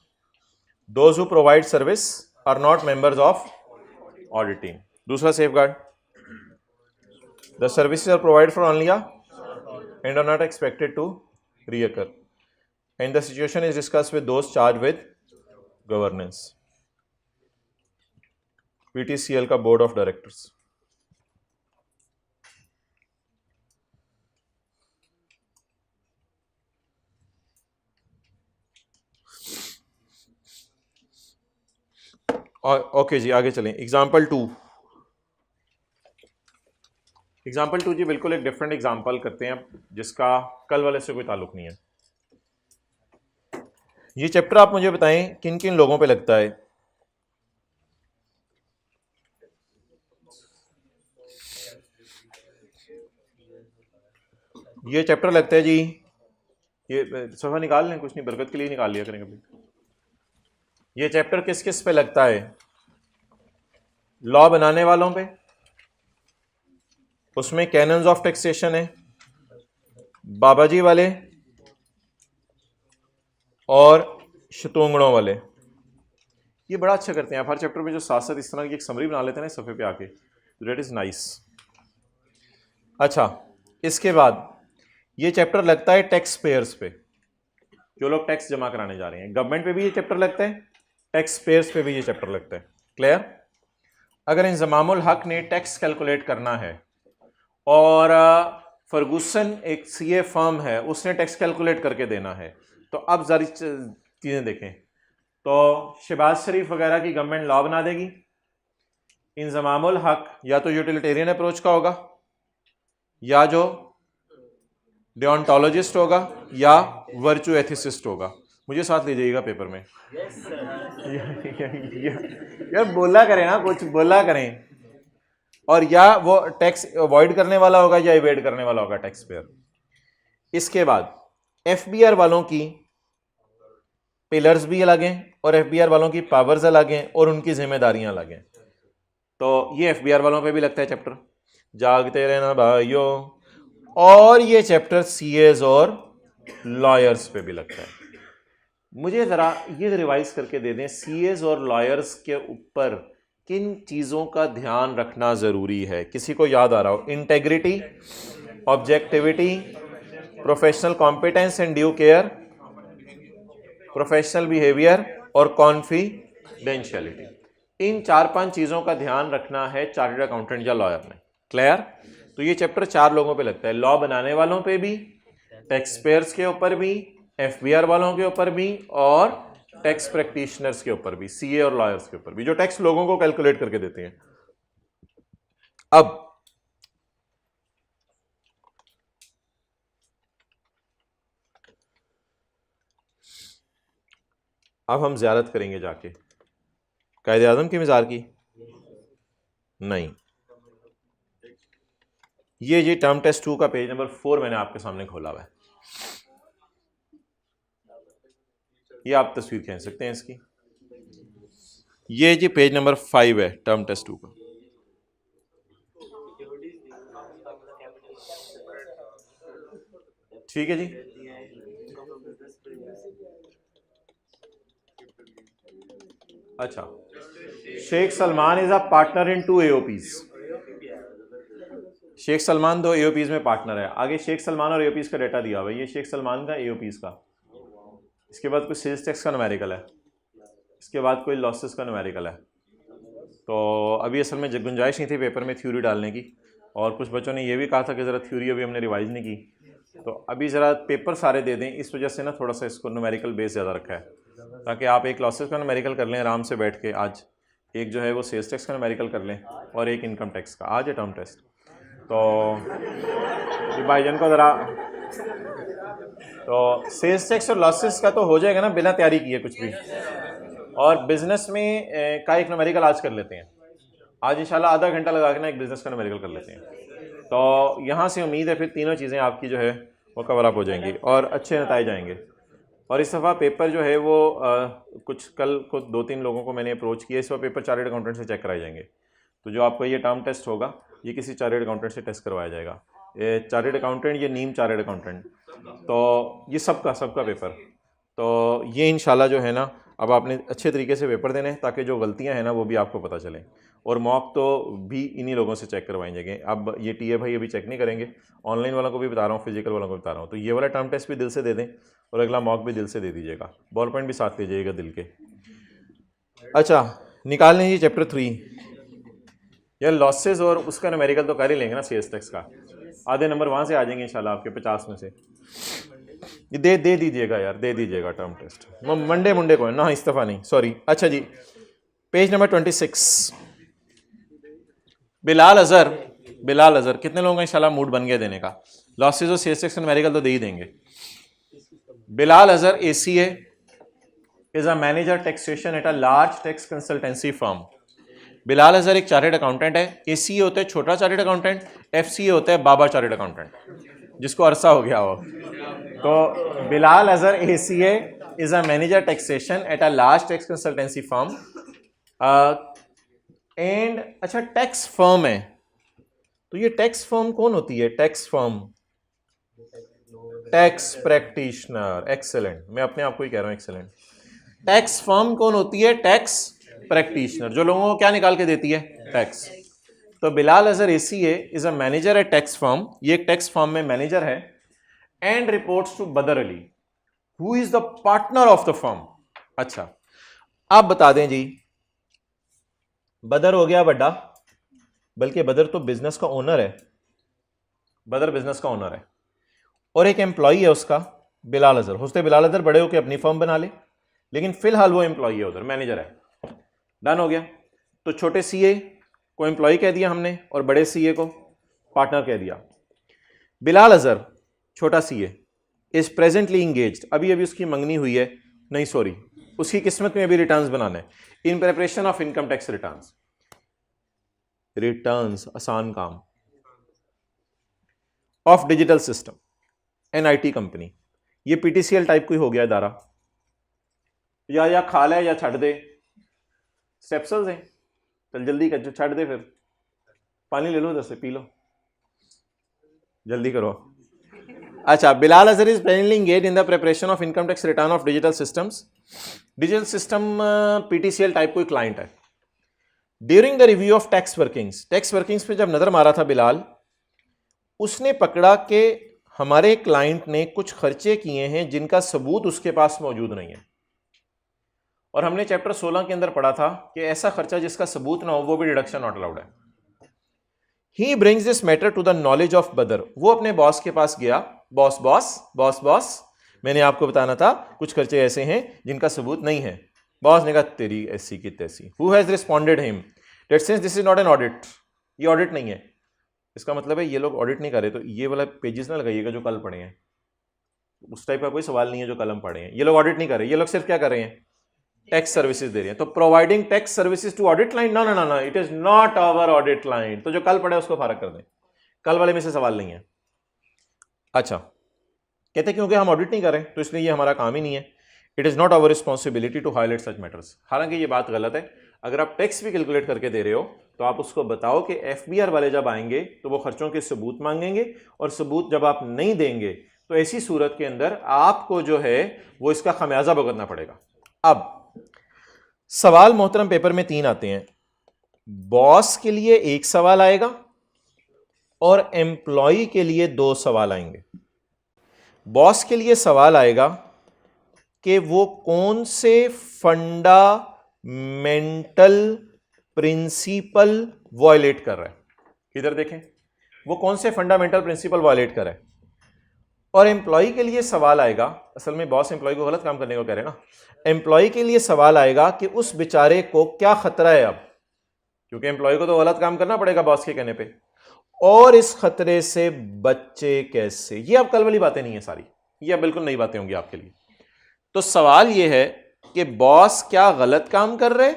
Those who provide service are not members of audit team. दूसरा safeguard the services are provide for only and are not expected to reoccur and the situation is discussed with those charged with governance। PTCL का board of directors. Okay जी आगे चलें। Example to जी बिल्कुल एक different example करते हैं जिसका कल वाले से कोई ताल्लुक नहीं है। ये चैप्टर आप मुझे बताएं किन किन लोगों पे लगता है? ये चैप्टर लगता है जी, ये सफा निकाल लें, कुछ नहीं बरकत के लिए निकाल लिया करें कभी। ये चैप्टर किस किस पे लगता है? लॉ बनाने वालों पे, उसमें कैनन्स ऑफ टैक्सेशन है, बाबाजी वाले और शतुंगड़ों वाले। ये बड़ा अच्छा करते हैं आप हर चैप्टर में जो साथ साथ इस तरह की एक समरी बना लेते हैं ना सफ़े पे आके, दैट इज़ नाइस। अच्छा इसके बाद ये चैप्टर लगता है टैक्स पेयर्स पे, जो लोग टैक्स जमा कराने जा रहे हैं। गवर्नमेंट पे भी ये चैप्टर लगता है, टैक्स पेयर्स पे भी ये चैप्टर लगता है। क्लियर? अगर इंज़मामुल हक ने टैक्स कैलकुलेट करना है और फर्गूसन एक सीए फर्म है, उसने टैक्स कैलकुलेट करके देना है, तो अब सारी चीज़ें देखें तो शहबाज शरीफ वगैरह की गवर्नमेंट लॉ बना देगी। इंज़मामुल हक या तो यूटिलिटेरियन अप्रोच का होगा, या जो डिओंटोलॉजिस्ट होगा, या वर्चू एथिसिस्ट होगा। मुझे साथ ले जाइएगा पेपर में। यार बोला करें ना, कुछ बोला करें। और या वो टैक्स अवॉइड करने वाला होगा या इवेड करने वाला होगा टैक्स पेयर। इसके बाद एफबीआर वालों की पिलर्स भी अलग हैं और एफबीआर वालों की पावर्स अलग हैं और उनकी जिम्मेदारियां अलग हैं। तो ये एफबीआर वालों पे भी लगता है चैप्टर, जागते रहना भाइयों। और ये चैप्टर सीएस और लॉयर्स पे भी लगता है। मुझे ज़रा ये रिवाइज करके दे दें, सीएस और लॉयर्स के ऊपर किन चीज़ों का ध्यान रखना ज़रूरी है? किसी को याद आ रहा हो? Integrity, objectivity, professional competence and due care, professional behaviour और कॉन्फिडेंशियलिटी। इन 4-5 चीज़ों का ध्यान रखना है चार्टर्ड अकाउंटेंट या लॉयर ने। क्लियर? तो ये चैप्टर 4 लोगों पे लगता है, लॉ बनाने वालों पे भी, टैक्स पेयर्स के ऊपर भी, एफबीआर वालों के ऊपर भी और टैक्स प्रैक्टिशनर्स के ऊपर भी, सीए और लॉयर्स के ऊपर भी, जो टैक्स लोगों को कैलकुलेट करके देते हैं। अब हम ज़ियारत करेंगे जाके कायदे आज़म की मज़ार की। नहीं, ये टर्म टेस्ट 2 का पेज नंबर 4 मैंने आपके सामने खोला हुआ है। ये आप तस्वीर खींच सकते हैं इसकी। ये जी पेज नंबर 5 है टर्म टेस्ट 2 का। ठीक है जी। अच्छा, Sheikh Salman is a partner in 2 AOPs। Sheikh Salman 2 AOPs में पार्टनर है। आगे शेख सलमान और AOPs का डेटा दिया हुआ है। ये शेख सलमान का AOPs का। इसके बाद कोई सेल्स टैक्स का न्यूमेरिकल है। इसके बाद कोई लॉसेस का न्यूमेरिकल है। तो अभी असल में गुंजाइश नहीं थी पेपर में थ्योरी डालने की, और कुछ बच्चों ने ये भी कहा था कि ज़रा थ्योरी अभी हमने रिवाइज नहीं की, तो अभी ज़रा पेपर सारे दे दें, इस वजह से ना थोड़ा सा इसको न्यूमेरिकल बेस ज़्यादा रखा है, ताकि आप एक लॉसेस का न्यूमेरिकल कर लें आराम से बैठ के आज, एक जो है वो सेल्स टैक्स का न्यूमेरिकल कर लें, और एक इनकम टैक्स का। आज है टर्म टेस्ट। तो भाईजान को ज़रा, तो सेल्स टैक्स और लॉसेस का तो हो जाएगा ना बिना तैयारी किए कुछ भी, और बिजनेस में का एक न्यूमेरिकल आज कर लेते हैं। आज इंशाल्लाह आधा घंटा लगा के ना एक बिजनेस का न्यूमेरिकल कर लेते हैं। तो यहाँ से उम्मीद है फिर तीनों चीज़ें आपकी जो है वो कवर अप हो जाएंगी और अच्छे नतीजे आएंगे। और इस दफ़ा पेपर जो है वो कुछ कल को 2-3 लोगों को मैंने अप्रोच किया, इस बार पेपर चार्टर्ड अकाउंटेंट से चेक कराए जाएंगे। तो जो आपका ये टर्म टेस्ट होगा ये किसी चार्टर्ड अकाउंटेंट से टेस्ट करवाया जाएगा। ये चार्टर्ड अकाउंटेंट, ये नीम चार्टर्ड अकाउंटेंट, तो ये सबका पेपर। तो ये इंशाल्लाह जो है ना अब आपने अच्छे तरीके से पेपर देने हैं, ताकि जो गलतियां हैं ना वो भी आपको पता चलें। और मॉक तो भी इन्हीं लोगों से चेक करवाए जाएंगे। अब ये टीए भाई अभी चेक नहीं करेंगे, ऑनलाइन वालों को भी बता रहा हूँ, फिजिकल वालों को भी बता रहा हूँ। तो ये वाला टर्म टेस्ट भी दिल से दे दें और अगला मॉक भी दिल से दे दीजिएगा। बॉल पॉइंट भी साथ लीजिएगा दिल के। अच्छा, निकाल लीजिए चैप्टर 3। यार लॉसेज और उसका न्यूमेरिकल तो कर ही लेंगे ना सेल्स टैक्स का, आधे नंबर वहाँ से आ जाएंगे इंशाल्लाह आपके 50 में से। ये दे दीजिएगा यार, दे दीजिएगा टर्म टेस्ट। मंडे को है ना, इस दफ़ा नहीं, सॉरी। अच्छा जी, पेज नंबर 26। बिलाल अजहर कितने लोगों का इंशाल्लाह मूड बन गया देने का? लॉसेज और सेल्स टैक्स न्यूमेरिकल तो दे ही देंगे। Bilal Azhar ACA is a manager taxation at a large tax consultancy firm. Bilal Azhar एक चार्टर्ड अकाउंटेंट है। ACA होता है छोटा चार्टर्ड अकाउंटेंट, FCA होता है बाबा चार्टर्ड अकाउंटेंट, जिसको अरसा हो गया हो। तो Bilal Azhar ACA is a manager taxation at a large tax consultancy firm and. अच्छा, टैक्स फर्म है, तो ये टैक्स फर्म कौन होती है? Tax firm tax practitioner. Excellent, मैं अपने आप को ही कह रहा हूँ एक्सेलेंट। टैक्स फर्म कौन होती है? टैक्स प्रैक्टिशनर, जो लोगों को क्या निकाल के देती है? टैक्स। तो Bilal Azhar ACA is a manager eight tax firm, ये एक टैक्स फर्म में मैनेजर है, एंड रिपोर्ट्स टू बदर Ali who is the partner of the firm. अच्छा, आप बता दें जी, बदर हो गया बड़ा, बल्कि बदर तो बिजनेस का ओनर है, बदर बिजनेस का ओनर है, और एक एम्प्लॉई है उसका बिलाल अजहर। होते बिलाल अजहर बड़े होकर अपनी फर्म बना ले, लेकिन फिलहाल वो एम्प्लॉई है उधर, मैनेजर है। डन हो गया। तो छोटे CA को एम्प्लॉय कह दिया हमने और बड़े CA को पार्टनर कह दिया। बिलाल अजहर छोटा CA इज प्रेजेंटली इंगेज्ड, अभी उसकी मंगनी हुई है, नहीं सॉरी, उसकी किस्मत में अभी रिटर्न्स बनाना है, in preparation of income tax returns आसान काम, of digital system NIT company. ये PTCL टाइप कोई हो गया इदारा, या खा ले या छड़ दे, स्टेप्सल्स हैं, चल जल्दी कर, छड़ दे, फिर पानी ले लो उधर से पी लो, जल्दी करो। अच्छा, Bilal Azhar is presently engaged in the preparation of income tax return of digital systems. Digital system PTCL type कोई क्लाइंट है। During the review of tax workings पे जब नजर मारा था बिलाल, उसने पकड़ा कि हमारे क्लाइंट ने कुछ खर्चे किए हैं जिनका सबूत उसके पास मौजूद नहीं है। और हमने चैप्टर 16 के अंदर पढ़ा था कि ऐसा खर्चा जिसका सबूत ना हो वो भी डिडक्शन नॉट अलाउड है। He brings this matter to the knowledge of Badar, वो अपने बॉस के पास गया, बॉस मैंने आपको बताना था कुछ खर्चे ऐसे हैं जिनका सबूत नहीं है। बॉस ने कहा तेरी ऐसी की तैसी। Who has responded him that since this is not an audit, ये ऑडिट नहीं है। इसका मतलब है ये लोग ऑडिट नहीं कर रहे, तो ये वाला पेजेस ना लगाइएगा जो कल पढ़े हैं, उस टाइप का कोई सवाल नहीं है जो कल हम पढ़े हैं। ये लोग ऑडिट नहीं कर रहे, ये लोग सिर्फ क्या कर रहे हैं? टैक्स सर्विसेज दे रहे हैं। तो providing tax services to audit line, no, it is not our audit line. तो जो कल पढ़े उसको फारग कर दें, कल वाले में से सवाल नहीं है। अच्छा, कहते क्योंकि हम ऑडिट नहीं कर रहे तो इसलिए ये हमारा काम ही नहीं है। It is not our responsibility to highlight such matters. हालांकि ये बात गलत है, अगर आप टैक्स भी कैलकुलेट करके दे रहे हो तो आप उसको बताओ कि FBR वाले जब आएंगे तो वो खर्चों के सबूत मांगेंगे, और सबूत जब आप नहीं देंगे तो ऐसी सूरत के अंदर आपको जो है वो इसका खमियाजा भुगतना पड़ेगा। अब सवाल मोहतरम पेपर में 3 आते हैं। बॉस के लिए 1 सवाल आएगा और एम्प्लॉय के लिए 2 सवाल आएंगे। बॉस के लिए सवाल आएगा कि वो कौन से फंडामेंटल प्रिंसिपल वायलेट कर रहा है। इधर देखें, वो कौन से फंडामेंटल प्रिंसिपल वायलेट कर रहा है। और एम्प्लॉय के लिए सवाल आएगा, असल में बॉस एम्प्लॉय को गलत काम करने को कह रहे हैं ना, एम्प्लॉय के लिए सवाल आएगा कि उस बेचारे को क्या खतरा है अब, क्योंकि एम्प्लॉय को तो गलत काम करना पड़ेगा बॉस के कहने पे, और इस खतरे से बच्चे कैसे। ये अब कल वाली बातें नहीं है सारी, ये अब बिल्कुल नई बातें होंगी आपके लिए। तो सवाल ये है कि बॉस क्या गलत काम कर रहे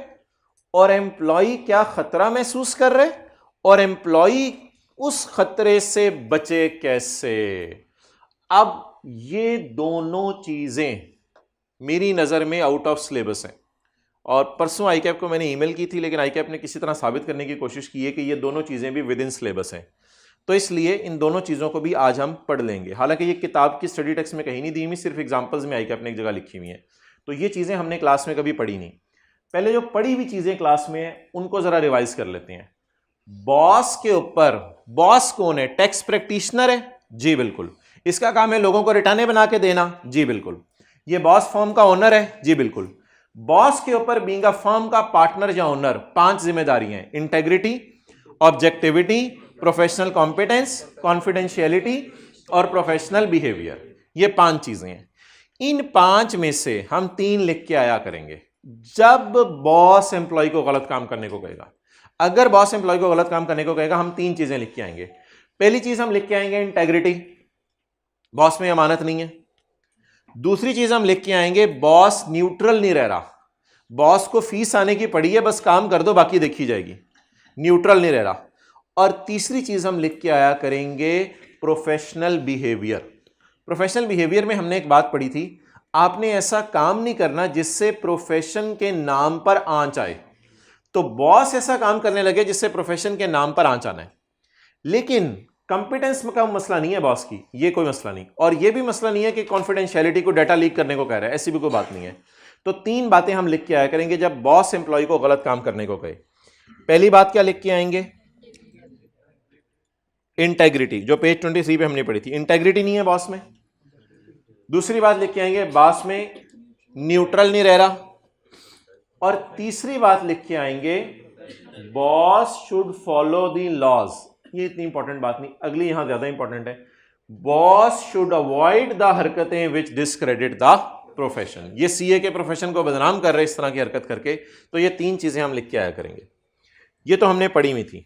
और एम्प्लॉय क्या खतरा महसूस कर रहे, और एम्प्लॉय उस खतरे से बचे कैसे। अब ये दोनों चीजें मेरी नजर में आउट ऑफ सिलेबस हैं, और परसों आईकैप को मैंने ईमेल की थी, लेकिन आईकैप ने किसी तरह साबित करने की कोशिश की है कि ये दोनों चीजें भी विद इन सिलेबस हैं। तो इसलिए इन दोनों चीज़ों को भी आज हम पढ़ लेंगे। हालांकि ये किताब की स्टडी टेक्स्ट में कहीं नहीं दी हुई, सिर्फ एग्जाम्पल्स में आईकैप ने एक जगह लिखी हुई है। तो ये चीज़ें हमने क्लास में कभी पढ़ी नहीं। पहले जो पढ़ी हुई चीज़ें क्लास में उनको ज़रा रिवाइज कर लेते हैं। बॉस के ऊपर, बॉस कौन है? टैक्स प्रैक्टिशनर है, जी बिल्कुल। इसका काम है लोगों को रिटर्ने बना के देना, जी बिल्कुल। ये बॉस फर्म का ओनर है, जी बिल्कुल। बॉस के ऊपर बीइंग अ फर्म का पार्टनर या ओनर 5 जिम्मेदारियां हैं: integrity, objectivity, professional competence, confidentiality और प्रोफेशनल बिहेवियर। ये 5 चीजें हैं। इन 5 में से हम 3 लिख के आया करेंगे जब बॉस एम्प्लॉय को गलत काम करने को कहेगा। अगर बॉस एम्प्लॉय को गलत काम करने को कहेगा, हम 3 चीजें लिख के आएंगे। पहली चीज हम लिख के आएंगे इंटेग्रिटी, बॉस में अमानत नहीं है। दूसरी चीज हम लिख के आएंगे बॉस न्यूट्रल नहीं रह रहा, बॉस को फीस आने की पड़ी है, बस काम कर दो बाकी देखी जाएगी, न्यूट्रल नहीं रह रहा। और तीसरी चीज हम लिख के आया करेंगे प्रोफेशनल बिहेवियर। प्रोफेशनल बिहेवियर में हमने एक बात पढ़ी थी, आपने ऐसा काम नहीं करना जिससे प्रोफेशन के नाम पर आंच आए। तो बॉस ऐसा काम करने लगे जिससे प्रोफेशन के नाम पर आंच आना है। लेकिन कंपिटेंस का मसला नहीं है बॉस की, ये कोई मसला नहीं। और ये भी मसला नहीं है कि कॉन्फिडेंशियलिटी को डाटा लीक करने को कह रहा है, ऐसी भी कोई बात नहीं है। तो 3 बातें हम लिख के आया करेंगे जब बॉस एम्प्लॉय को गलत काम करने को कहे। पहली बात क्या लिख के आएंगे? इंटेग्रिटी, जो पेज 23 पे हमने पढ़ी थी, इंटेग्रिटी नहीं है बॉस में। दूसरी बात लिख के आएंगे बॉस में न्यूट्रल नहीं रह रहा। और तीसरी बात लिख के आएंगे boss should follow the laws. ये इतनी इंपॉर्टेंट बात नहीं, अगली यहां ज्यादा इंपॉर्टेंट है। बॉस शुड अवॉइड द हरकतें विच डिस्क्रेडिट द प्रोफेशन। ये सीए के प्रोफेशन को बदनाम कर रहे इस तरह की हरकत करके। तो ये 3 चीजें हम लिख के आया करेंगे। ये तो हमने पढ़ी हुई थी।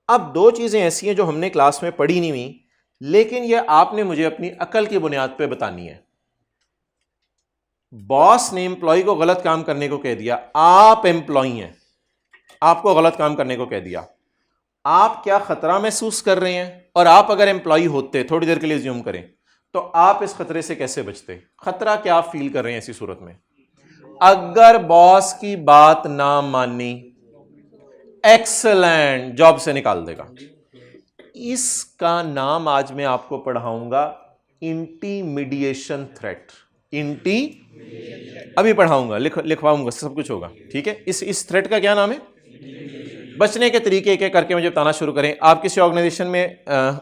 अब 2 चीजें ऐसी हैं जो हमने क्लास में पढ़ी नहीं हुई, लेकिन ये आपने मुझे अपनी अकल की बुनियाद पे बतानी है। बॉस ने एम्प्लॉय को गलत काम करने को कह दिया, आप एम्प्लॉय हैं, आपको गलत काम करने को कह दिया, आप क्या खतरा महसूस कर रहे हैं? और आप अगर एम्प्लॉय होते, थोड़ी देर के लिए ज्यूम करें, तो आप इस खतरे से कैसे बचते? खतरा क्या आप फील कर रहे हैं ऐसी सूरत में? अगर बॉस की बात ना मानी, एक्सेलेंट, जॉब से निकाल देगा। इसका नाम आज मैं आपको पढ़ाऊंगा इंटीमीडिएशन थ्रेट। अभी पढ़ाऊंगा, लिखवाऊंगा, सब कुछ होगा, ठीक है। इस थ्रेट का क्या नाम है? बचने के तरीके एक एक करके मुझे बताना शुरू करें। आप किसी ऑर्गेनाइजेशन में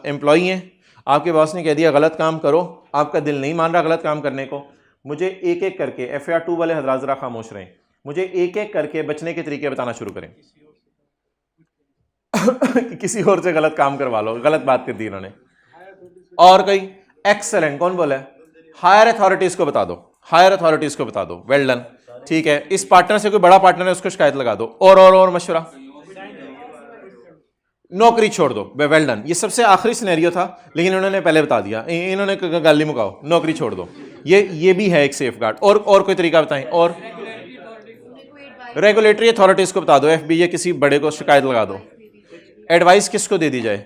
एम्प्लॉय हैं, आपके बॉस ने कह दिया गलत काम करो, आपका दिल नहीं मान रहा गलत काम करने को। मुझे एक एक करके, FAR 2 वाले हजरात जरा खामोश रहें, मुझे एक एक करके बचने के तरीके बताना शुरू करें। किसी और से गलत काम करवा लो, गलत बात कर दी इन्होंने। और कोई? एक्सेलेंट, कौन बोला है? हायर अथॉरिटीज को बता दो, हायर अथॉरिटीज को बता दो, वेल डन, ठीक है। इस पार्टनर से कोई बड़ा पार्टनर है, उसको शिकायत लगा दो। और मशवरा, नौकरी छोड़ दो, वेल डन। ये सबसे आखिरी सिनेरियो था, लेकिन इन्होंने पहले बता दिया, इन्होंने गाली मुकाओ, नौकरी छोड़ दो। ये भी है एक सेफ गार्ड। और कोई तरीका बताएं? और रेगुलेटरी अथॉरिटीज को बता दो, FBA किसी बड़े को शिकायत लगा दो। एडवाइस किसको दे दी जाए?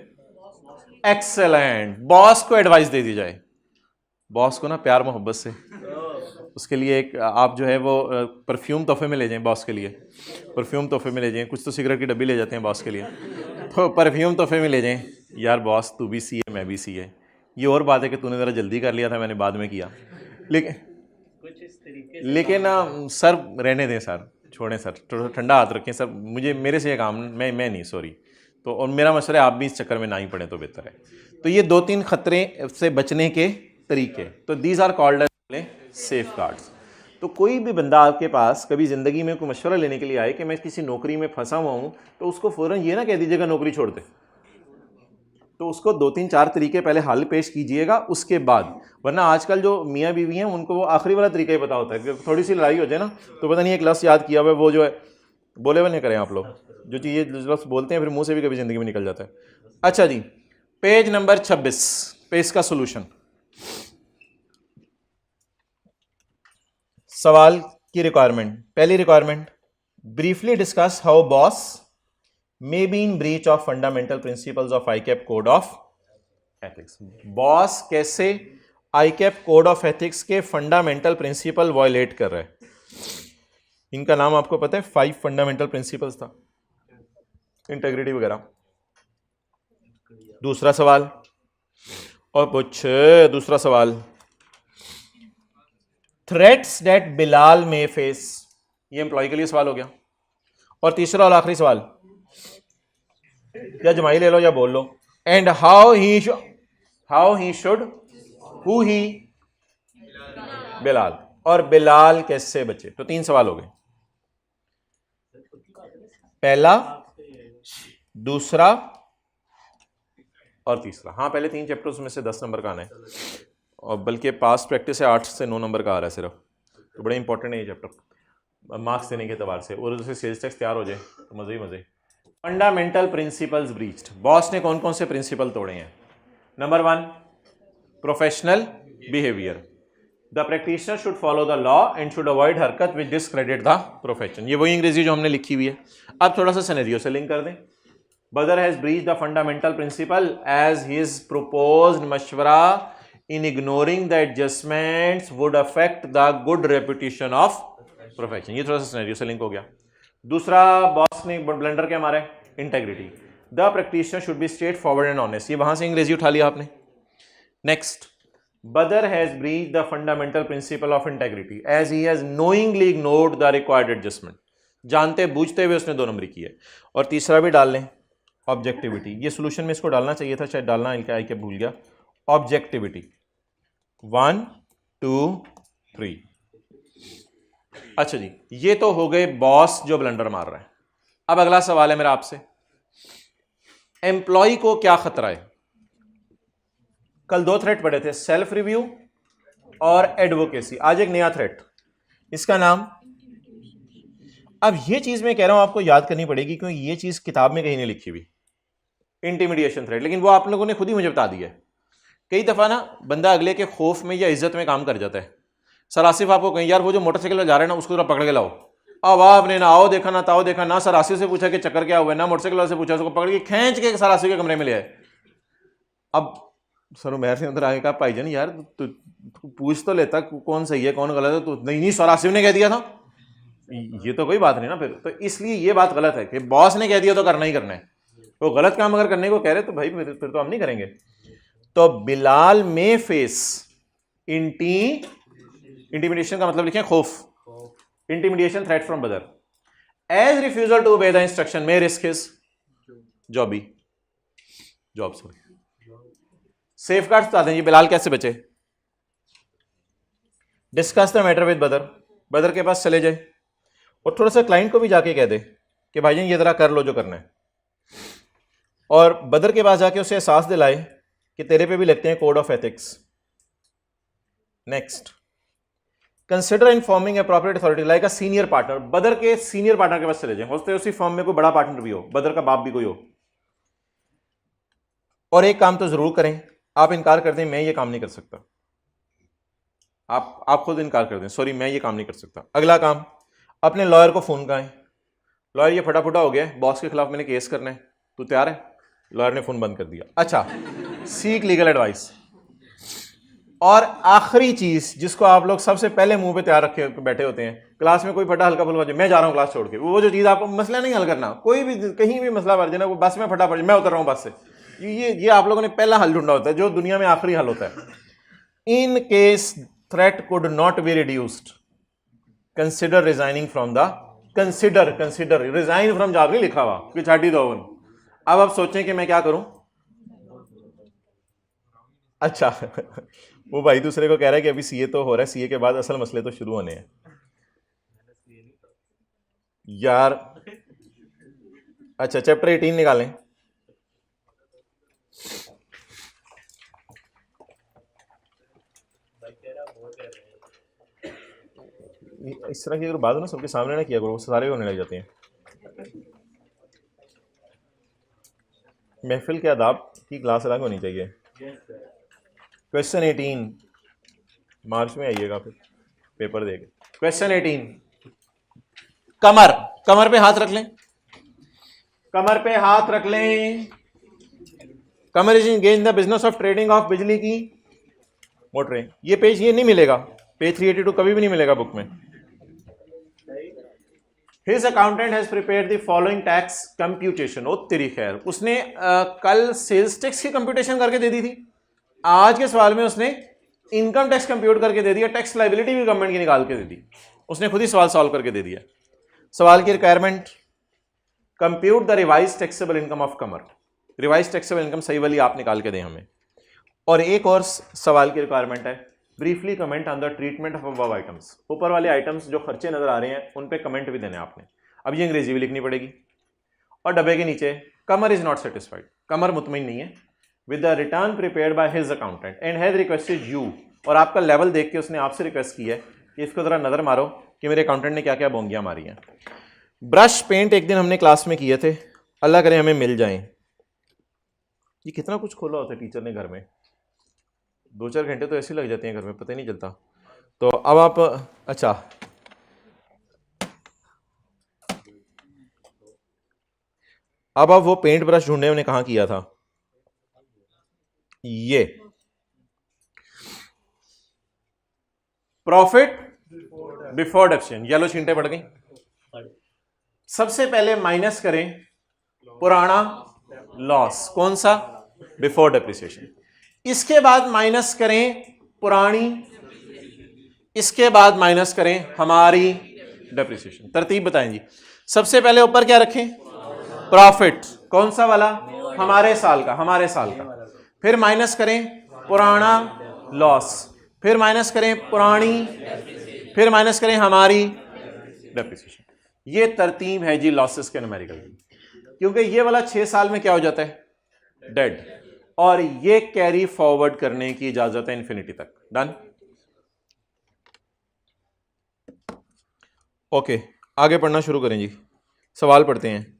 एक्सेलेंट, बॉस को एडवाइस दे दी जाए। बॉस को ना प्यार मोहब्बत से, उसके लिए एक आप जो है वो परफ्यूम तोहफे में ले जाएं बॉस के लिए, परफ्यूम तोहफे में ले जाएं। कुछ तो सिगरेट की डब्बी ले जाते हैं बॉस के लिए, तो परफ्यूम तोहफे में ले जाएं। यार बॉस तू भी सी है मैं भी सी है, ये और बात है कि तूने ज़रा जल्दी कर लिया था मैंने बाद में किया, लेकिन कुछ इस तरीके से लेकिन सर रहने दें सर, छोड़ें सर, थोड़ा ठंडा हाथ रखें सर, मुझे मेरे से ये काम मैं नहीं सॉरी। तो और मेरा मशवरा है आप भी इस चक्कर में ना ही पड़े तो बेहतर है। तो ये 2-3 खतरे से बचने के तरीके, तो these are called as safeguards. तो कोई भी बंदा आपके पास कभी ज़िंदगी में कोई मशवरा लेने के लिए आए कि मैं किसी नौकरी में फंसा हुआ हूँ, तो उसको फ़ौरन ये ना कह दीजिएगा नौकरी छोड़ दे, तो उसको 2-3-4 तरीके पहले हल पेश कीजिएगा उसके बाद। वरना आजकल जो मियाँ बीवी हैं उनको वो आखिरी वाला तरीका ही पता होता है कि थोड़ी सी लड़ाई हो जाए ना तो पता नहीं एक लफ्ज़ याद किया हुआ है, वो जो है बोले हुए नहीं करें आप लोग, जो चीज़ ये लफ्ज़ बोलते हैं फिर मुंह से भी कभी ज़िंदगी में निकल जाता है। अच्छा जी, पेज नंबर 26 पे इसका सोल्यूशन। सवाल की रिक्वायरमेंट, पहली requirement, briefly discuss how boss may be in breach of fundamental principles of ICAP code of ethics। Boss कैसे ICAP code of ethics के फंडामेंटल प्रिंसिपल वायलेट कर रहा है। इनका नाम आपको पता है 5 फंडामेंटल प्रिंसिपल्स था, इंटेग्रिटी वगैरह। दूसरा सवाल और पूछे, दूसरा सवाल, थ्रेट्स दैट बिलाल में फेस, ये एम्प्लॉय के लिए सवाल हो गया। और तीसरा और आखिरी सवाल, या जमाई ले लो या बोल लो, and how he should who he Bilal, और बिलाल कैसे बचे। तो 3 सवाल हो गए, पहला, दूसरा और तीसरा। हाँ पहले 3 चैप्टर्स में से 10 नंबर का आना है, और बल्कि पास प्रैक्टिस से 8 से 9 नंबर का आ रहा है सिर्फ, तो बड़ा इंपॉर्टेंट है ये चैप्टर मार्क्स देने के एतबार से। और उससे सेल्स टैक्स तैयार हो जाए तो मजे ही मजे। फंडामेंटल प्रिंसिपल्स ब्रीच्ड, बॉस ने कौन कौन से प्रिंसिपल तोड़े हैं। Number 1, professional behaviour, the practitioner should follow the law and should avoid हरकत विच डिस्क्रेडिट द प्रोफेशन। ये वही अंग्रेजी जो हमने लिखी हुई है। अब थोड़ा सा सिनेरियो से लिंक कर दें। Badar has breached the fundamental principle as his proposed मशवरा in ignoring the adjustments would affect the good reputation of profession. ये थोड़ा सा सिनेरियो से लिंक हो गया। दूसरा, बॉस ने ब्लंडर क्या मारा है, integrity, the practitioner should be straightforward and honest, ये वहां से अंग्रेजी उठा लिया आपने। Next, Badar has breached the fundamental principle of integrity as he has knowingly ignored the required adjustment, जानते बूझते हुए उसने 2 नंबरी की है। और तीसरा भी डाल लें, ऑब्जेक्टिविटी, ये सोल्यूशन में इसको डालना चाहिए था, शायद डालना आई के भूल गया। ऑब्जेक्टिविटी 1 2 3। अच्छा जी, ये तो हो गए बॉस जो ब्लंडर मार रहा है। अब अगला सवाल है मेरा आपसे, एम्प्लॉय को क्या खतरा है। कल 2 थ्रेट पढ़े थे, सेल्फ रिव्यू और एडवोकेसी। आज एक नया थ्रेट, इसका नाम, अब ये चीज मैं कह रहा हूं आपको याद करनी पड़ेगी क्योंकि ये चीज किताब में कहीं नहीं लिखी हुई, इंटिमिडिएशन थ्रेट, लेकिन वो आप लोगों ने खुद ही मुझे बता दिया है। कई दफा ना बंदा अगले के खौफ में या इज्जत में काम कर जाता है। सर आसिफ आपको कहीं, यार वो जो मोटरसाइकिल जा रहे हैं ना उसको जरा पकड़ के लाओ, अब आपने ना आओ देखा ना ताओ देखा ना, सर आसिफ से पूछा कि चक्कर क्या हुआ है, ना मोटरसाइकिल वाले से पूछा, उसको पकड़ के खींच के सर आसिफ के कमरे में ले आए। अब सर उमैर से अंदर आगे कहा, भाईजान यार तू पूछ तो लेता कौन सही है कौन गलत है, तो नहीं सर आसिफ ने कह दिया था, ये तो कोई बात नहीं ना फिर। तो इसलिए ये बात गलत है कि बॉस ने कह दिया तो करना ही करना है, वो गलत काम अगर करने को कह रहे तो भाई फिर तो हम नहीं करेंगे। तो बिलाल में फेस इंटिमिडेशन का मतलब लिखें खौफ, intimidation threat from Badar as refusal to obey the instruction may risk his job. Safeguards बता दें बिलाल कैसे बचे। डिस्कस द मैटर विद बदर के पास चले जाए और थोड़ा सा क्लाइंट को भी जाके कह दे कि भाईजान ये जरा कर लो जो करना है, और बदर के पास जाके उसे एहसास दिलाए कि तेरे पे भी लगते हैं code of ethics. Next, consider informing appropriate authority like a senior partner, बदर के सीनियर पार्टनर के पास चले जाएं, हो सकता है उसी फॉर्म में कोई बड़ा पार्टनर भी हो, बदर का बाप भी कोई हो। और एक काम तो जरूर करें, आप इनकार कर दें मैं ये काम नहीं कर सकता, आप खुद इनकार कर दें, सॉरी मैं ये काम नहीं कर सकता। अगला काम, अपने लॉयर को फोन करें, लॉयर ये फटाफटा हो गया, बॉस के खिलाफ मैंने केस करना है, तू तैयार है? लॉयर ने फोन बंद कर दिया। अच्छा, सीक लीगल एडवाइस, और आखिरी चीज जिसको आप लोग सबसे पहले मुंह पे तैयार रखे बैठे होते हैं, क्लास में कोई फटा हल्का फुल्का मैं जा रहा हूँ क्लास छोड़ के, वो जो चीज आपको मसला नहीं हल करना, कोई भी कहीं भी मसला पड़ जाए ना, वो बस में फटा पड़ जाए मैं उतर रहा हूँ बस से, ये आप लोगों ने पहला हल ढूंढा होता है जो दुनिया में आखिरी हल होता है। In case threat could not be reduced consider resigning from the consider resign from job नहीं लिखा हुआ कि छाटी दो। अब आप सोचें कि मैं क्या करूं। अच्छा वो भाई दूसरे को कह रहा है कि अभी सीए तो हो रहा है, सीए के बाद असल मसले तो शुरू होने हैं यार। अच्छा चैप्टर 18 निकालें। इस तरह की अगर बात हो ना सबके सामने ना किया करो, सारे होने लग जाते हैं। महफिल के आदाब की क्लास अलग होनी चाहिए। क्वेश्चन 18 मार्च में आइएगा फिर पेपर देके। क्वेश्चन 18 कमर, कमर पे हाथ रख लें, कमर पे हाथ रख लें। Qamar is engage in the business of trading of बिजली की मोटरें। ये पेज ये नहीं मिलेगा, पेज 382 कभी भी नहीं मिलेगा बुक में। His accountant has prepared the following tax computation। ओ तेरी खैर, उसने कल सेल्स टैक्स की कंप्यूटेशन करके दे दी थी, आज के सवाल में उसने इनकम टैक्स कंप्यूट करके दे दिया, टैक्स लाइबिलिटी भी गवर्नमेंट की निकाल के दे दी, उसने खुद ही सवाल सॉल्व करके दे दिया। सवाल की requirement compute the revise taxable income of Qamar. Revise taxable income सही वाली आप निकाल के दें हमें। और एक और सवाल की रिक्वायरमेंट है briefly comment on the treatment of above items. ऊपर वाले आइटम्स जो खर्चे नजर आ रहे हैं उन पे कमेंट भी देने आपने। अब ये अंग्रेजी भी लिखनी पड़ेगी। और डब्बे के नीचे कमर इज नॉट सेटिस्फाइड, कमर मुतमईन नहीं है with the return prepared by his accountant and has requested you. और आपका लेवल देख के उसने आपसे रिक्वेस्ट की है कि इसको जरा नजर मारो कि मेरे अकाउंटेंट ने क्या क्या बोंगियां मारी हैं। ब्रश पेंट एक दिन हमने क्लास में किए थे, अल्लाह करे हमें मिल जाएं। ये कितना कुछ खोला होता है टीचर ने घर में, 2-4 घंटे तो ऐसे लग जाते हैं घर में, पता ही नहीं चलता। तो अब आप अच्छा अब आप वो पेंट ब्रश ढूंढे, उन्हें कहाँ किया था? ये प्रॉफिट बिफोर डिडक्शन, येलो छींटे पड़ गई। सबसे पहले माइनस करें पुराना लॉस, कौन सा? Before depreciation. इसके बाद माइनस करें पुरानी, इसके बाद माइनस करें हमारी डेप्रिसिएशन। तरतीब बताएं जी। सबसे पहले ऊपर क्या रखें? प्रॉफिट, कौन सा वाला? हमारे साल का, हमारे साल का। फिर माइनस करें पुराना लॉस, फिर माइनस करें पुरानी, फिर माइनस करें हमारी डेप्रिसिएशन। ये तरतीब है जी लॉसेस के न्यूमेरिकल की। क्योंकि ये वाला 6 साल में क्या हो जाता है? डेड। और ये कैरी फॉरवर्ड करने की इजाजत है इन्फिनिटी तक। डन। ओके, आगे पढ़ना शुरू करें जी। सवाल पढ़ते हैं।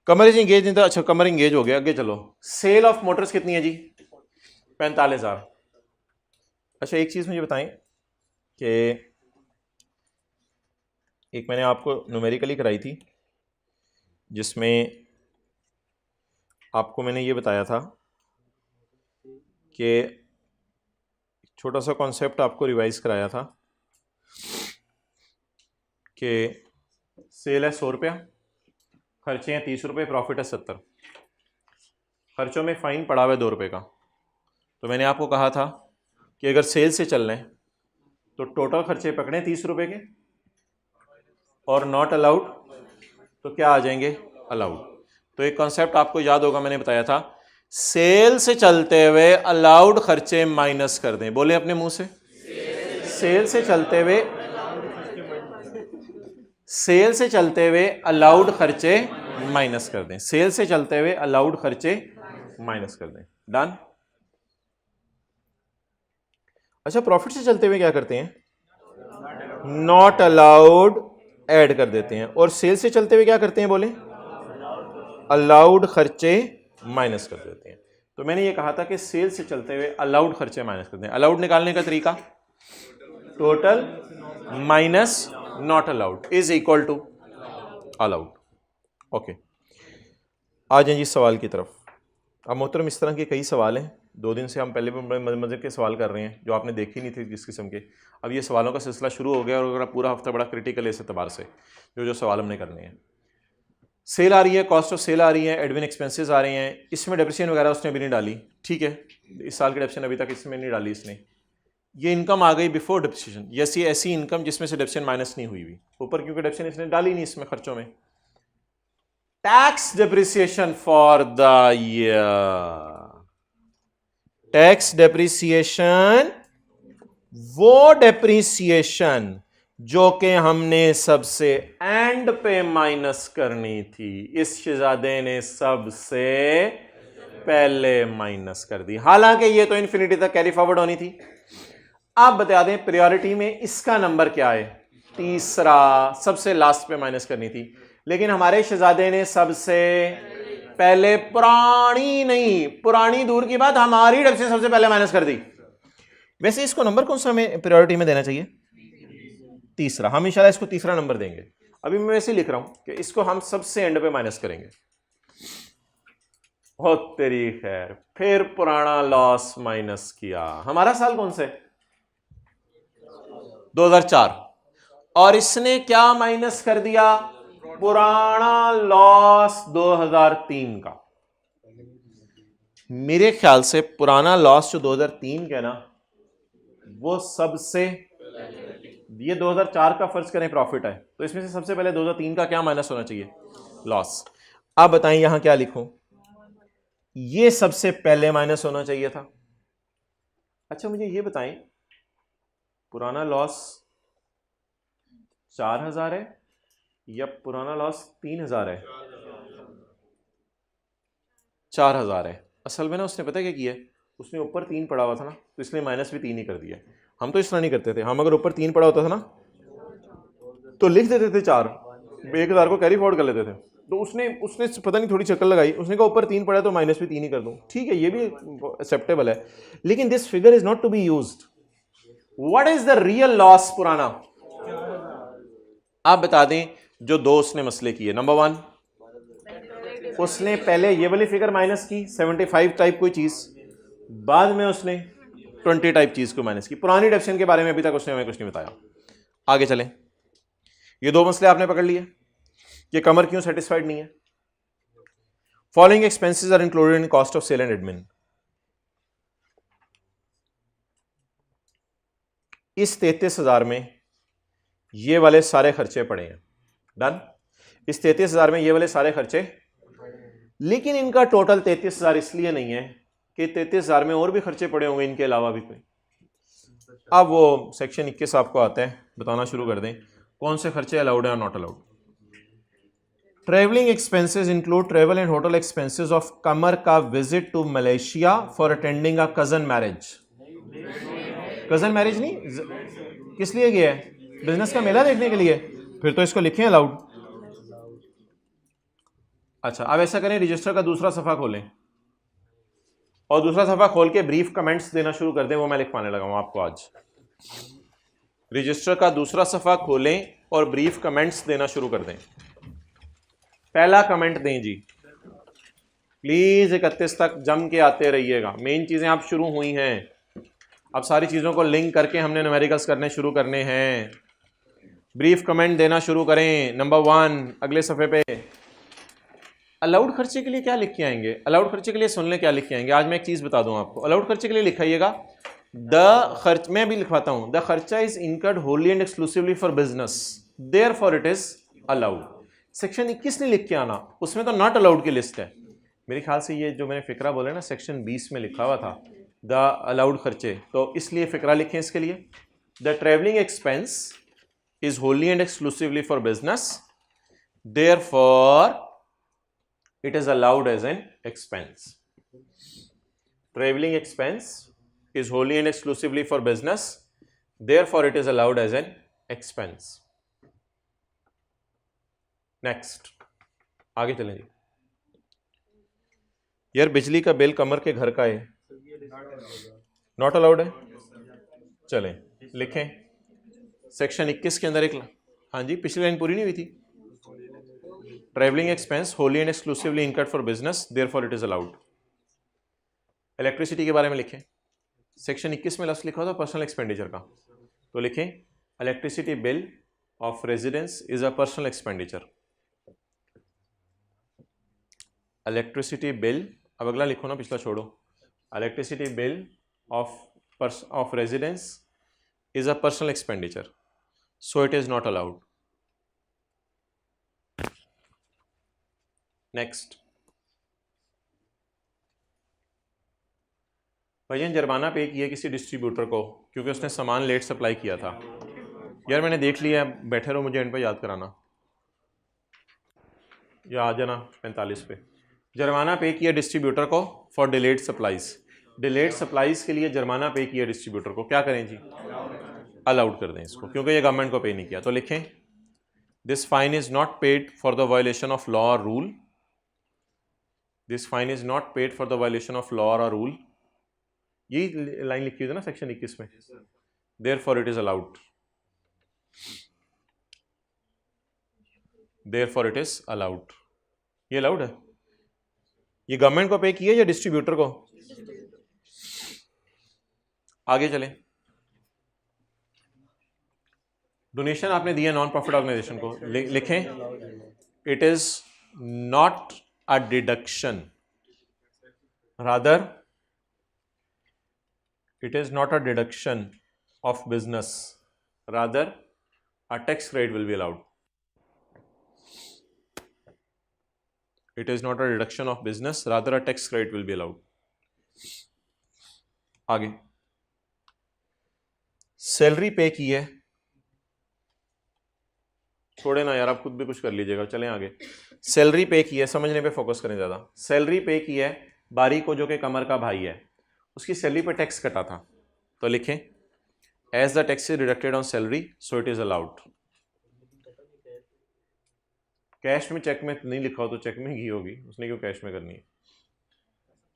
कमर इज इंगेज इन द, अच्छा कमर इंगेज हो गया, आगे चलो। सेल ऑफ मोटर्स कितनी है जी? 45,000। अच्छा एक चीज मुझे बताएं कि एक मैंने आपको न्यूमेरिकली कराई थी जिसमें आपको मैंने ये बताया था कि छोटा सा कॉन्सेप्ट आपको रिवाइज कराया था कि सेल है 100 रुपया, खर्चे हैं 30 रुपये, प्रॉफिट है 70। खर्चों में फ़ाइन पड़ा हुआ है 2 रुपये का। तो मैंने आपको कहा था कि अगर सेल से चल रहे हैं तो टोटल खर्चे पकड़ें 30 रुपये के और नॉट अलाउड तो क्या आ जाएंगे? अलाउड। तो एक कॉन्सेप्ट आपको याद होगा, मैंने बताया था सेल से चलते हुए अलाउड खर्चे माइनस कर दें। बोले अपने मुंह से, सेल से चलते हुए, सेल से चलते हुए अलाउड खर्चे माइनस कर दें, सेल से चलते हुए अलाउड खर्चे माइनस कर दें। डन। अच्छा प्रॉफिट से चलते हुए क्या करते हैं? नॉट अलाउड ऐड कर देते हैं। और सेल से चलते हुए क्या करते हैं? बोले अलाउड खर्चे माइनस कर देते हैं। तो मैंने ये कहा था कि सेल से चलते हुए अलाउड खर्चे माइनस करते हैं। अलाउड निकालने का तरीका total minus not allowed is equal to allowed. Okay, आ जाए जी सवाल की तरफ। अब मोहतरम इस तरह के कई सवाल हैं, 2 दिन से हम पहले भी बड़े मजे के सवाल कर रहे हैं जो आपने देखी नहीं थी जिस किस्म के। अब ये सवालों का सिलसिला शुरू हो गया और पूरा हफ्ता बड़ा क्रिटिकल है इस एतबार से, जो सवाल हमने करने हैं। सेल आ रही है, कॉस्ट ऑफ सेल आ रही है, एडमिन एक्सपेंसेस आ रहे हैं, इसमें डेप्रिसिएशन वगैरह उसने अभी नहीं डाली, ठीक है, इस साल की डेप्रिसिएशन अभी तक इसमें नहीं डाली इसने। ये इनकम आ गई बिफोर डेप्रिसिएशन, ये ऐसी इनकम जिसमें से डेप्रिसिएशन माइनस नहीं हुई हुई ऊपर, क्योंकि डेप्रिसिएशन इसने डाली नहीं इसमें खर्चों में। Tax depreciation for the year, tax depreciation वो डेप्रिसिएशन जो कि हमने सबसे एंड पे माइनस करनी थी, इस शहजादे ने सबसे पहले माइनस कर दी, हालांकि ये तो इन्फिनिटी तक कैरी फॉरवर्ड होनी थी। आप बता दें प्रायोरिटी में इसका नंबर क्या है, तीसरा, सबसे लास्ट पे माइनस करनी थी, लेकिन हमारे शहजादे ने सबसे पहले पुरानी नहीं, पुरानी दूर की बात, हमारी डब से सबसे पहले माइनस कर दी। वैसे इसको नंबर कौन सा हमें प्रायोरिटी में देना चाहिए, तीसरा, हम इंशाल्लाह इसको तीसरा नंबर देंगे। अभी मैं वैसे लिख रहा हूं कि इसको हम सबसे एंड पे माइनस करेंगे। हो तेरी खैर, फिर पुराना लॉस माइनस किया। हमारा साल कौन से, 2004, और इसने क्या माइनस कर दिया, पुराना लॉस 2003 का। मेरे ख्याल से पुराना लॉस जो 2003 का ना, वो सबसे, ये 2004 का फर्ज करें प्रॉफिट है, तो इसमें से सबसे पहले 2003 का क्या माइनस होना चाहिए, लॉस। आप बताएं यहां क्या लिखूं, ये सबसे पहले माइनस होना चाहिए था। अच्छा मुझे ये बताएं, पुराना लॉस 4000 है या पुराना लॉस 3000 है, 4000 है। असल में ना उसने पता क्या किया, उसने ऊपर 3 पड़ा हुआ था ना, तो इसलिए माइनस भी 3 ही कर दिया। हम तो इस तरह नहीं करते थे, हम अगर ऊपर 3 पड़ा होता था ना तो लिख देते थे 4, 1000 को कैरी फॉरवर्ड कर लेते थे। तो उसने पता नहीं थोड़ी चक्कर लगाई, उसने कहा ऊपर 3 पड़ा तो माइनस भी 3 ही कर दूं, ठीक है, ये भी एक्सेप्टेबल है, लेकिन this figure is not to be used. What is the real loss पुराना, आप बता दें जो 2 उसने मसले किए। नंबर 1, उसने पहले ये वाली फिगर माइनस की 75 टाइप कोई चीज, बाद में उसने 20 टाइप चीज को माइनस की। पुरानी डेप्रिसिएशन के बारे में अभी तक उसने हमें कुछ नहीं बताया। आगे चलें, ये 2 मसले आपने पकड़ लिए कि कमर क्यों सेटिस्फाइड नहीं है। Following expenses are included in cost of sale and admin. इस 33,000 में ये वाले सारे खर्चे पड़े हैं, डन। इस 33,000 में ये वाले सारे खर्चे, लेकिन इनका टोटल 33,000 इसलिए नहीं है कि 33,000 में और भी खर्चे पड़े होंगे इनके अलावा भी कोई। अब वो सेक्शन 21 आपको आता है, बताना शुरू कर दें कौन से खर्चे अलाउड हैं और not allowed. Travelling expenses include travel and hotel expenses of Qamar का visit to Malaysia for attending a cousin marriage. Cousin marriage नहीं, किस लिए गया है, बिजनेस का मेला देखने के लिए, फिर तो इसको लिखें अलाउड। अच्छा अब ऐसा करें, रजिस्टर का दूसरा सफा खोलें और दूसरा सफा खोल के ब्रीफ कमेंट्स देना शुरू कर दें, वो मैं लिखवाने लगा हूं आपको आज। रजिस्टर का दूसरा सफा खोलें और ब्रीफ कमेंट्स देना शुरू कर दें। पहला कमेंट दें जी, प्लीज 31 तक जम के आते रहिएगा, मेन चीजें आप शुरू हुई हैं, अब सारी चीजों को लिंक करके हमने न्यूमेरिकल्स करने शुरू करने हैं। ब्रीफ कमेंट देना शुरू करें। नंबर 1 अगले सफे पे, अलाउड खर्चे के लिए क्या लिख के आएंगे, अलाउड खर्चे के लिए सुन लें क्या लिख के आएंगे। आज मैं एक चीज बता दूं आपको, अलाउड खर्चे के लिए लिखाइएगा द खर्च, मैं भी लिखवाता हूं, द खर्चा is incurred Holi and exclusively for business therefore it is allowed. Section 21 ने लिख के आना, उसमें तो नॉट अलाउड की लिस्ट है। मेरे ख्याल से ये जो मैंने फिक्रा बोला ना सेक्शन 20 में लिखा हुआ था द अलाउड खर्चे, तो इसलिए फिक्रा लिखें इसके लिए, the travelling expense is Holi and exclusively for business therefore it is allowed as an expense. Traveling expense is wholly and exclusively for business, therefore it is allowed as an expense. Next, आगे चलें जी। यार बिजली का bill कमर के घर का है, not allowed है। चलें लिखें, सेक्शन 21 के अंदर एक हाँ जी, पिछली लाइन पूरी नहीं हुई थी। Travelling expense Holi and exclusively incurred for business therefore it is allowed. Electricity के बारे में लिखें, सेक्शन 21 में लफ्ज लिखा था पर्सनल एक्सपेंडिचर का, तो लिखें electricity bill of residence is a personal expenditure. Electricity bill, अब अगला लिखो ना, पिछला छोड़ो। Electricity bill of residence is a personal expenditure, so it is not allowed. Next, भैया जुर्माना पे किया किसी डिस्ट्रीब्यूटर को क्योंकि उसने सामान लेट सप्लाई किया था। यार मैंने देख लिया, बैठे रहो, मुझे एंड पे याद कराना, या आ जाना 45 पे। जुर्माना पे किया डिस्ट्रीब्यूटर को for delayed supplies. Delayed supplies के लिए जुर्माना पे किया डिस्ट्रीब्यूटर को, क्या करें जी, अलाउड कर दें इसको, क्योंकि ये गवर्नमेंट को पे नहीं किया। तो लिखें this fine is not paid for the violation of law और rule. This fine is not paid for the violation of law और रूल। यही लाइन लिखी हुई है ना सेक्शन 21 में, therefore it is allowed. Therefore it is allowed, ये allowed है। ये गवर्नमेंट को पे किया या डिस्ट्रीब्यूटर को? आगे चले, डोनेशन आपने दिया नॉन प्रॉफिट ऑर्गेनाइजेशन को, लिखें it is not a deduction, rather it is not a deduction of business, rather a tax credit will be allowed. It is not a deduction of business, rather a tax credit will be allowed. आगे, salary पे की है, छोड़े ना यार, आप खुद भी कुछ कर लीजिएगा, चलें आगे। सैलरी पे की है, समझने पे फोकस करें ज़्यादा। सैलरी पे की है बारी को, जो कि कमर का भाई है, उसकी सैलरी पे टैक्स कटा था, तो लिखें as the tax is deducted on salary so it is allowed. Cash में, चेक में नहीं लिखा हो तो चेक में की होगी, उसने क्यों कैश में करनी है।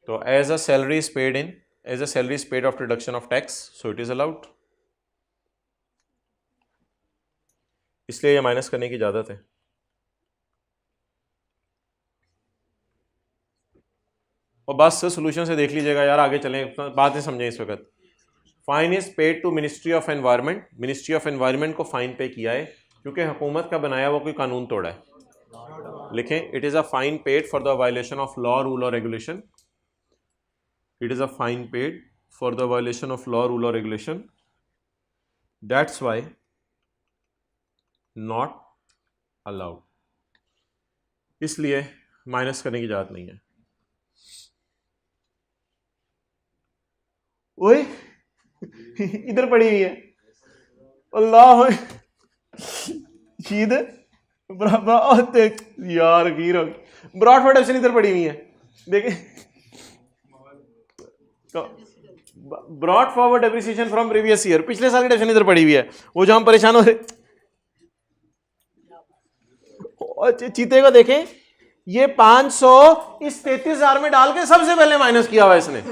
तो as a salary is paid in, as a salary is paid off deduction of tax so it is allowed. इसलिए ये माइनस करने की इजाजत है। और बस सोल्यूशन से देख लीजिएगा यार, आगे चलें, बात नहीं समझें इस वक्त। Fine is paid to ministry of environment. Ministry of environment को फाइन पे किया है क्योंकि हुकूमत का बनाया हुआ कोई कानून तोड़ा है। लिखें it is a fine paid for the violation of law, rule और regulation. It is a fine paid for the violation of law, rule और regulation, that's why not allowed. इसलिए माइनस करने की इजाजत नहीं है। ओए इधर पड़ी हुई है, अल्लाह शीद यार गिर ब्रॉडफोर्ड ऑप्शन इधर पड़ी हुई है, देखें तो brought forward depreciation from previous year, पिछले साल की डेफिनेशन इधर पड़ी हुई है, वो जो हम परेशान हो रहे। चीते को देखें, ये 500 इस 33,000 में डाल के सबसे पहले माइनस किया हुआ इसने,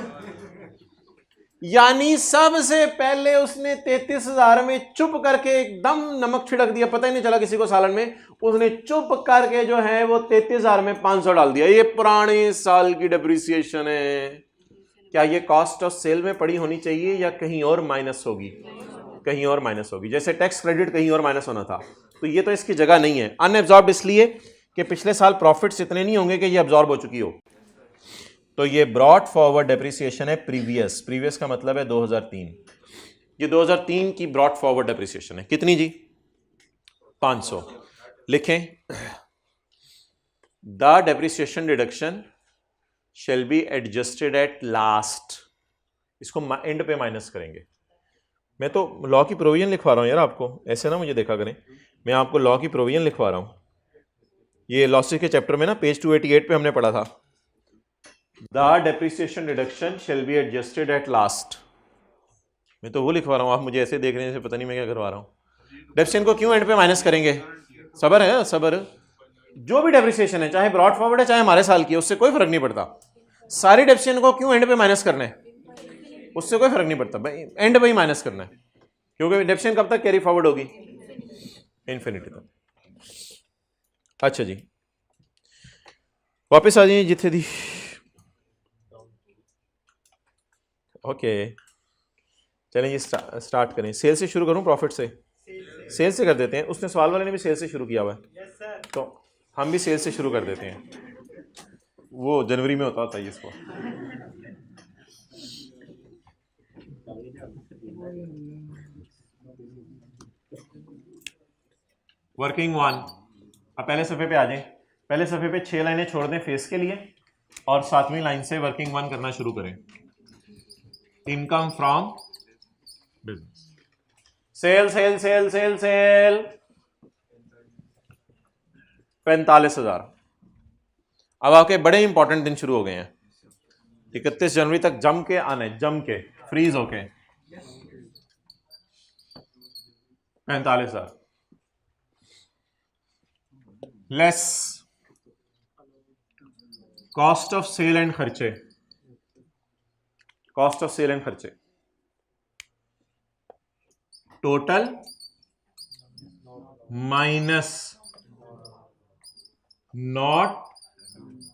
यानी सबसे पहले उसने 33,000 में चुप करके एकदम नमक छिड़क दिया, पता ही नहीं चला किसी को सालन में, उसने चुप करके जो है वो 33,000 में 500 डाल दिया। ये पुराने साल की डेप्रिसिएशन है। क्या ये कॉस्ट ऑफ सेल में पड़ी होनी चाहिए या कहीं और माइनस होगी? कहीं और माइनस होगी, जैसे टैक्स क्रेडिट कहीं और माइनस होना था, तो ये तो इसकी जगह नहीं है। अनएब्जॉर्ब्ड इसलिए कि पिछले साल प्रॉफिट्स इतने नहीं होंगे कि ये अब्जॉर्ब हो चुकी हो। तो ये ब्रॉड फॉरवर्ड डेप्रिसिएशन है प्रीवियस, प्रीवियस का मतलब है 2003। ये 2003 की ब्रॉड फॉरवर्ड डेप्रिसिएशन है, कितनी जी? 500। लिखें the depreciation deduction shall be adjusted at last. इसको एंड पे माइनस करेंगे। मैं तो लॉ की प्रोविजन लिखवा रहा हूं यार आपको, ऐसे ना मुझे देखा करें, मैं आपको लॉ की प्रोविजन लिखवा रहा हूं। ये लॉसेस के चैप्टर में ना पेज 288 पे हमने पढ़ा था, the depreciation deduction shall be adjusted at last. मैं तो वो लिखवा रहा हूँ, आप मुझे ऐसे देख रहे हैं जैसे पता नहीं मैं क्या करवा रहा हूँ। डेप्रिसिएशन को क्यों एंड पे माइनस करेंगे? सबर है, सबर। जो भी डेप्रिसिएशन है, चाहे ब्रॉड फॉरवर्ड है चाहे हमारे साल की है, उससे कोई फर्क नहीं पड़ता। सारी डेप्रिसिएशन को क्यों एंड पे माइनस करना है? उससे कोई फर्क नहीं पड़ता भाई, एंड पे ही माइनस करना है, क्योंकि डेप्रिसिएशन कब तक कैरी फॉरवर्ड होगी? इन्फिनिटी तक। अच्छा जी, वापस आ जाइए जिथे दी। ओके चलें जी, स्टार्ट करें। सेल से शुरू करूं प्रॉफिट से? सेल से कर देते हैं। उसने सवाल वाले ने भी सेल से शुरू किया हुआ है, तो हम भी सेल से शुरू कर देते हैं। वो जनवरी में होता है इसको। Working one. अब पहले सफ़े पे आ जाएं। पहले सफ़े पे 6 लाइनें छोड़ दें फेस के लिए और 7वीं लाइन से वर्किंग वन करना शुरू करें। Income from business. Sale sale sale sale sale 45,000। अब आपके बड़े इंपॉर्टेंट दिन शुरू हो गए हैं। 31 जनवरी तक जम के आने, जम के फ्रीज होके 45,000 less cost of sale and खर्चे। कॉस्ट ऑफ सेल एंड खर्चे total minus not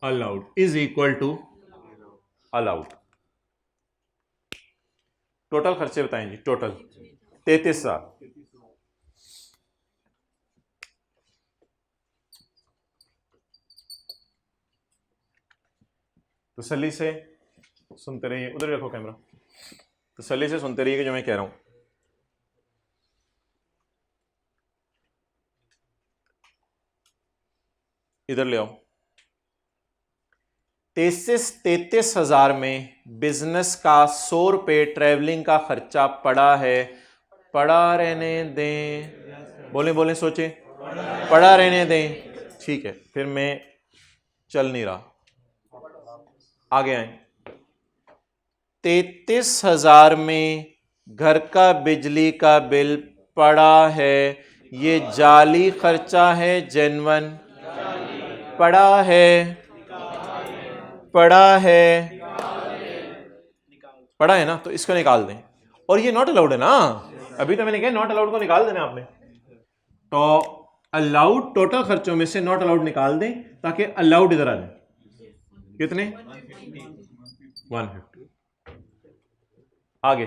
allowed is equal to allowed. Total खर्चे बताएं जी। टोटल 33,000। तसल्ली से सुनते रहिए। उधर रखो कैमरा। तसल्ली से सुनते रहिए कि जो मैं कह रहा हूं। इधर ले आओ। 33,000 में बिजनेस का 100 रुपये ट्रैवलिंग का खर्चा पड़ा है। पड़ा रहने दें। बोले बोले सोचे। पड़ा रहने दें। ठीक है, फिर मैं चल नहीं रहा, आगे आए। 33,000 में घर का बिजली का बिल पड़ा है। ये जाली खर्चा है जेन्युइन? पड़ा है, पड़ा है, पड़ा है ना, तो इसको निकाल दें। और ये नॉट अलाउड है ना, अभी तो मैंने कहा नॉट अलाउड को निकाल देना आपने। तो अलाउड टोटल खर्चों में से नॉट अलाउड निकाल दें ताकि अलाउड इधर आ जाए। कितने? 150। आगे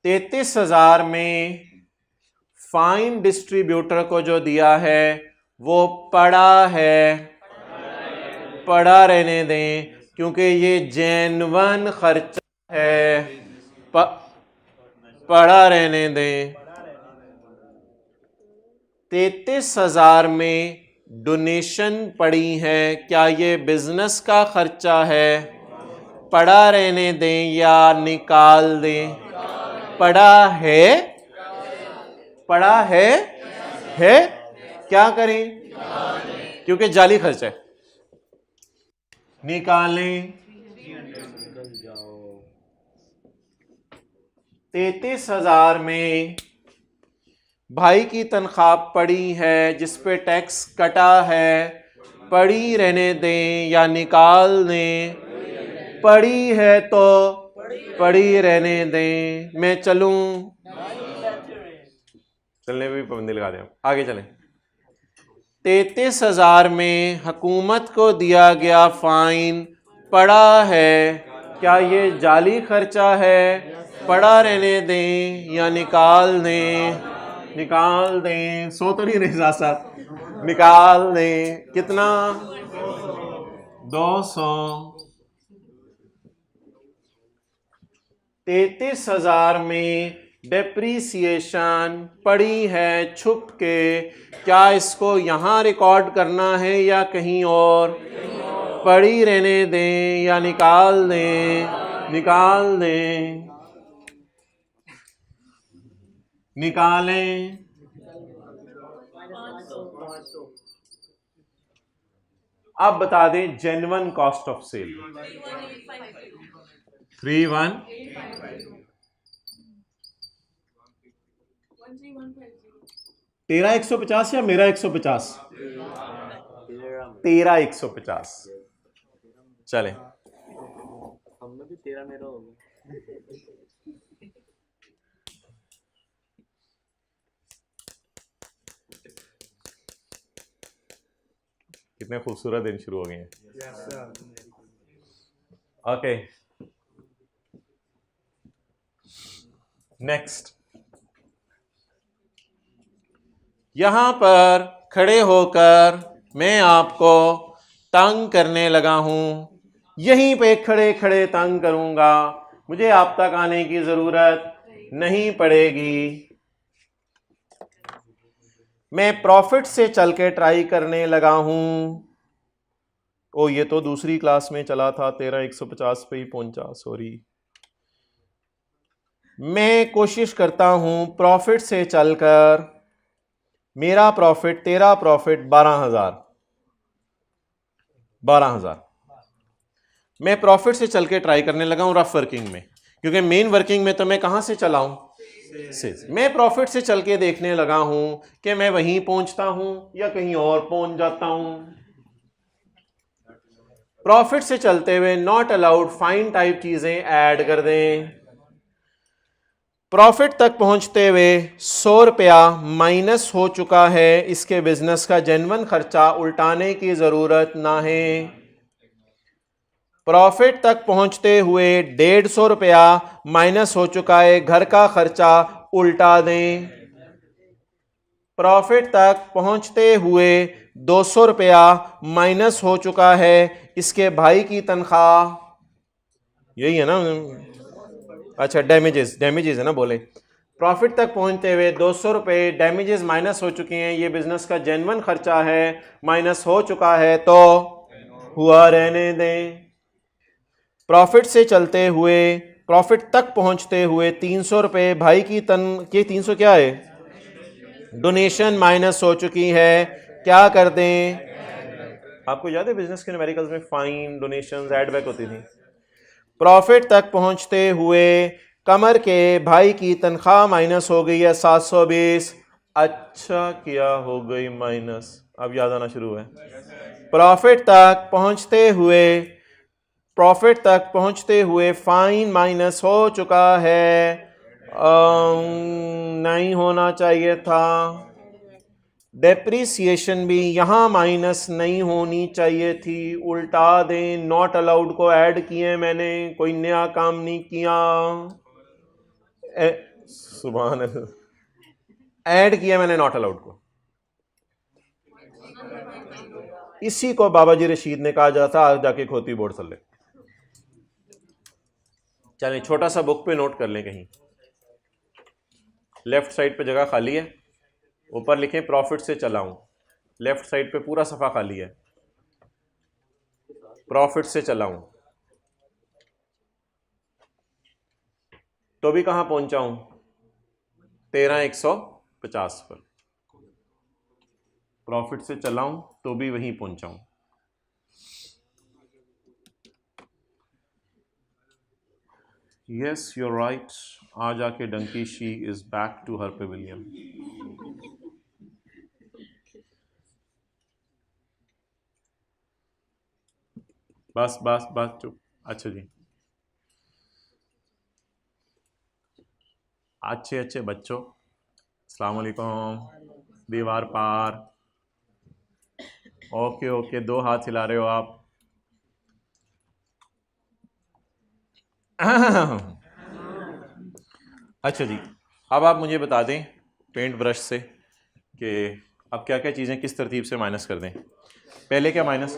33,000 में फाइन डिस्ट्रीब्यूटर को जो दिया है वो पड़ा है। पड़ा रहने दें क्योंकि ये जेन्युइन खर्चा है। पड़ा रहने दें। 33,000 में डोनेशन पड़ी है। क्या ये बिजनेस का खर्चा है? पड़ा रहने दें या निकाल दें? पड़ा है, पड़ा है क्या करें? क्योंकि जाली खर्चा है। निकालें। 33,000 में भाई की तनख्वाह पड़ी है जिस पे टैक्स कटा है। पड़ी रहने दें या निकाल दें? पड़ी है तो पड़ी रहने दें। मैं चलूं? चलने पे भी पाबंदी लगा दें। आगे चलें। 33,000 में हुकूमत को दिया गया फाइन पड़ा है। क्या ये जाली खर्चा है? पड़ा रहने दें या निकाल दें? निकाल दें। सो तो नहीं रहे साथ, निकाल दें। कितना? 200। 33,000 में डेप्रीसिएशन पड़ी है छुप के। क्या इसको यहां रिकॉर्ड करना है या कहीं और? पड़ी रहने दें या निकाल दें? निकाल दें। निकालें। अब बता दें जेन्युइन कॉस्ट ऑफ सेल। 31 तेरा 150 या मेरा 150? तेरा 150। चले हम लोग भी 13 मेरा हो गया। कितने खूबसूरत दिन शुरू हो गए हैं। Okay, next. यहां पर खड़े होकर मैं आपको तंग करने लगा हूं, यहीं पे खड़े खड़े तंग करूंगा, मुझे आप तक आने की जरूरत नहीं पड़ेगी। मैं प्रॉफिट से चल के ट्राई करने लगा हूं। ओ ये तो दूसरी क्लास में चला था, 13,150 पे ही पहुंचा, सॉरी। मैं कोशिश करता हूं प्रॉफिट से चलकर, मेरा प्रॉफिट, तेरा प्रॉफिट 12,000। मैं प्रॉफिट से चल के ट्राई करने लगा हूं रफ वर्किंग में, क्योंकि मेन वर्किंग में तो मैं कहां से चलाऊं, से। मैं प्रॉफिट से चल के देखने लगा हूं कि मैं वहीं पहुंचता हूं या कहीं और पहुंच जाता हूं। प्रॉफिट से चलते हुए नॉट अलाउड फाइन टाइप चीजें ऐड कर दें। प्रॉफिट तक पहुंचते हुए 100 रुपया माइनस हो चुका है, इसके बिजनेस का जेन्युइन खर्चा उल्टाने की जरूरत ना है। प्रॉफिट तक पहुंचते हुए 150 रुपया माइनस हो चुका है, घर का खर्चा उल्टा दें। प्रॉफिट तक पहुंचते हुए 200 रुपया माइनस हो चुका है, इसके भाई की तनख्वाह, यही है ना, अच्छा डैमेजेस है ना, बोले। प्रॉफिट तक पहुंचते हुए 200 रुपये डैमेजेस माइनस हो चुके हैं, ये बिजनेस का जेन्युइन खर्चा है, माइनस हो चुका है तो हुआ रहने दें। प्रॉफिट से चलते हुए, प्रॉफिट तक पहुंचते हुए 300 रुपये भाई की 300 क्या है, डोनेशन माइनस हो चुकी है, क्या कर दें। आपको याद है बिजनेस के न्यूमेरिकल्स में फाइन, डोनेशंस, एड बैक होती थी। प्रॉफिट तक पहुंचते हुए कमर के भाई की तनख्वाह माइनस हो गई है 720, अच्छा किया, हो गई माइनस, अब याद आना शुरू है। प्रॉफिट तक पहुंचते हुए फाइन माइनस हो चुका है, नहीं होना चाहिए था। डेप्रीसिएशन भी यहां माइनस नहीं होनी चाहिए थी, उल्टा दें। नॉट अलाउड को ऐड किए मैंने, कोई नया काम नहीं किया। सुभान अल्लाह, ऐड किया मैंने नॉट अलाउड को। इसी को बाबा जी रशीद ने कहा जाता, आज जाके खोती बोर्ड से ले। चलें छोटा सा बुक पे नोट कर लें, कहीं लेफ्ट साइड पे जगह खाली है, ऊपर लिखें प्रॉफिट से चलाऊं। लेफ्ट साइड पे पूरा सफा खाली है, प्रॉफिट से चलाऊं। तो भी कहां पहुंचा हूं, 13,150 पर। प्रॉफिट से चलाऊं तो भी वहीं पहुंचा हूं। यस यू आर राइट, आज आके डंकी she is back to her pavilion. बस बस बस चुप। अच्छा जी, अच्छे अच्छे बच्चों, अस्सलाम वालेकुम। दीवार पार, ओके ओके, 2 हाथ हिला रहे हो आप। अच्छा जी, अब आप मुझे बता दें पेंट ब्रश से कि अब क्या क्या चीज़ें किस तरतीब से माइनस कर दें। पहले क्या माइनस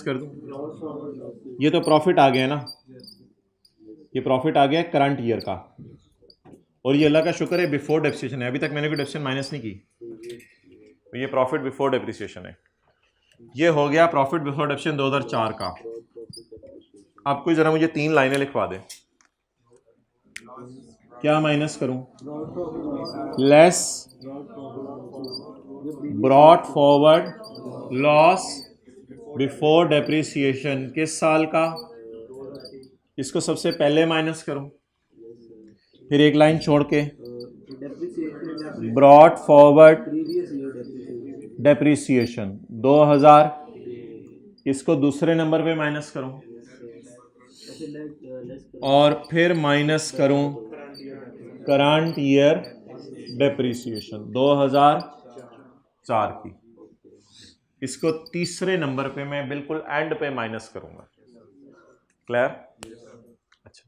कर दूं, ये तो प्रॉफिट आ गया ना, ये प्रॉफिट आ गया करंट ईयर का, और ये अल्लाह का शुक्र है बिफोर डेप्रिसिएशन है, अभी तक मैंने कोई डेप्रिसिएशन माइनस नहीं की, तो ये प्रॉफिट बिफोर डेप्रिसिएशन है। ये हो गया प्रॉफिट बिफोर डेप्रिसिएशन 2004 का। अब कोई ज़रा मुझे 3 लाइनें लिखवा दे, क्या माइनस करूं, less brought forward loss before depreciation किस साल का, इसको सबसे पहले माइनस करूं, फिर एक लाइन छोड़ के ब्रॉट फॉरवर्ड डेप्रिसिएशन 2000, इसको दूसरे नंबर पे माइनस करूं और फिर माइनस करूं करंट ईयर डेप्रिसिएशन 2000 4 की। इसको तीसरे नंबर पे मैं बिल्कुल एंड पे माइनस करूंगा। क्लियर? अच्छा,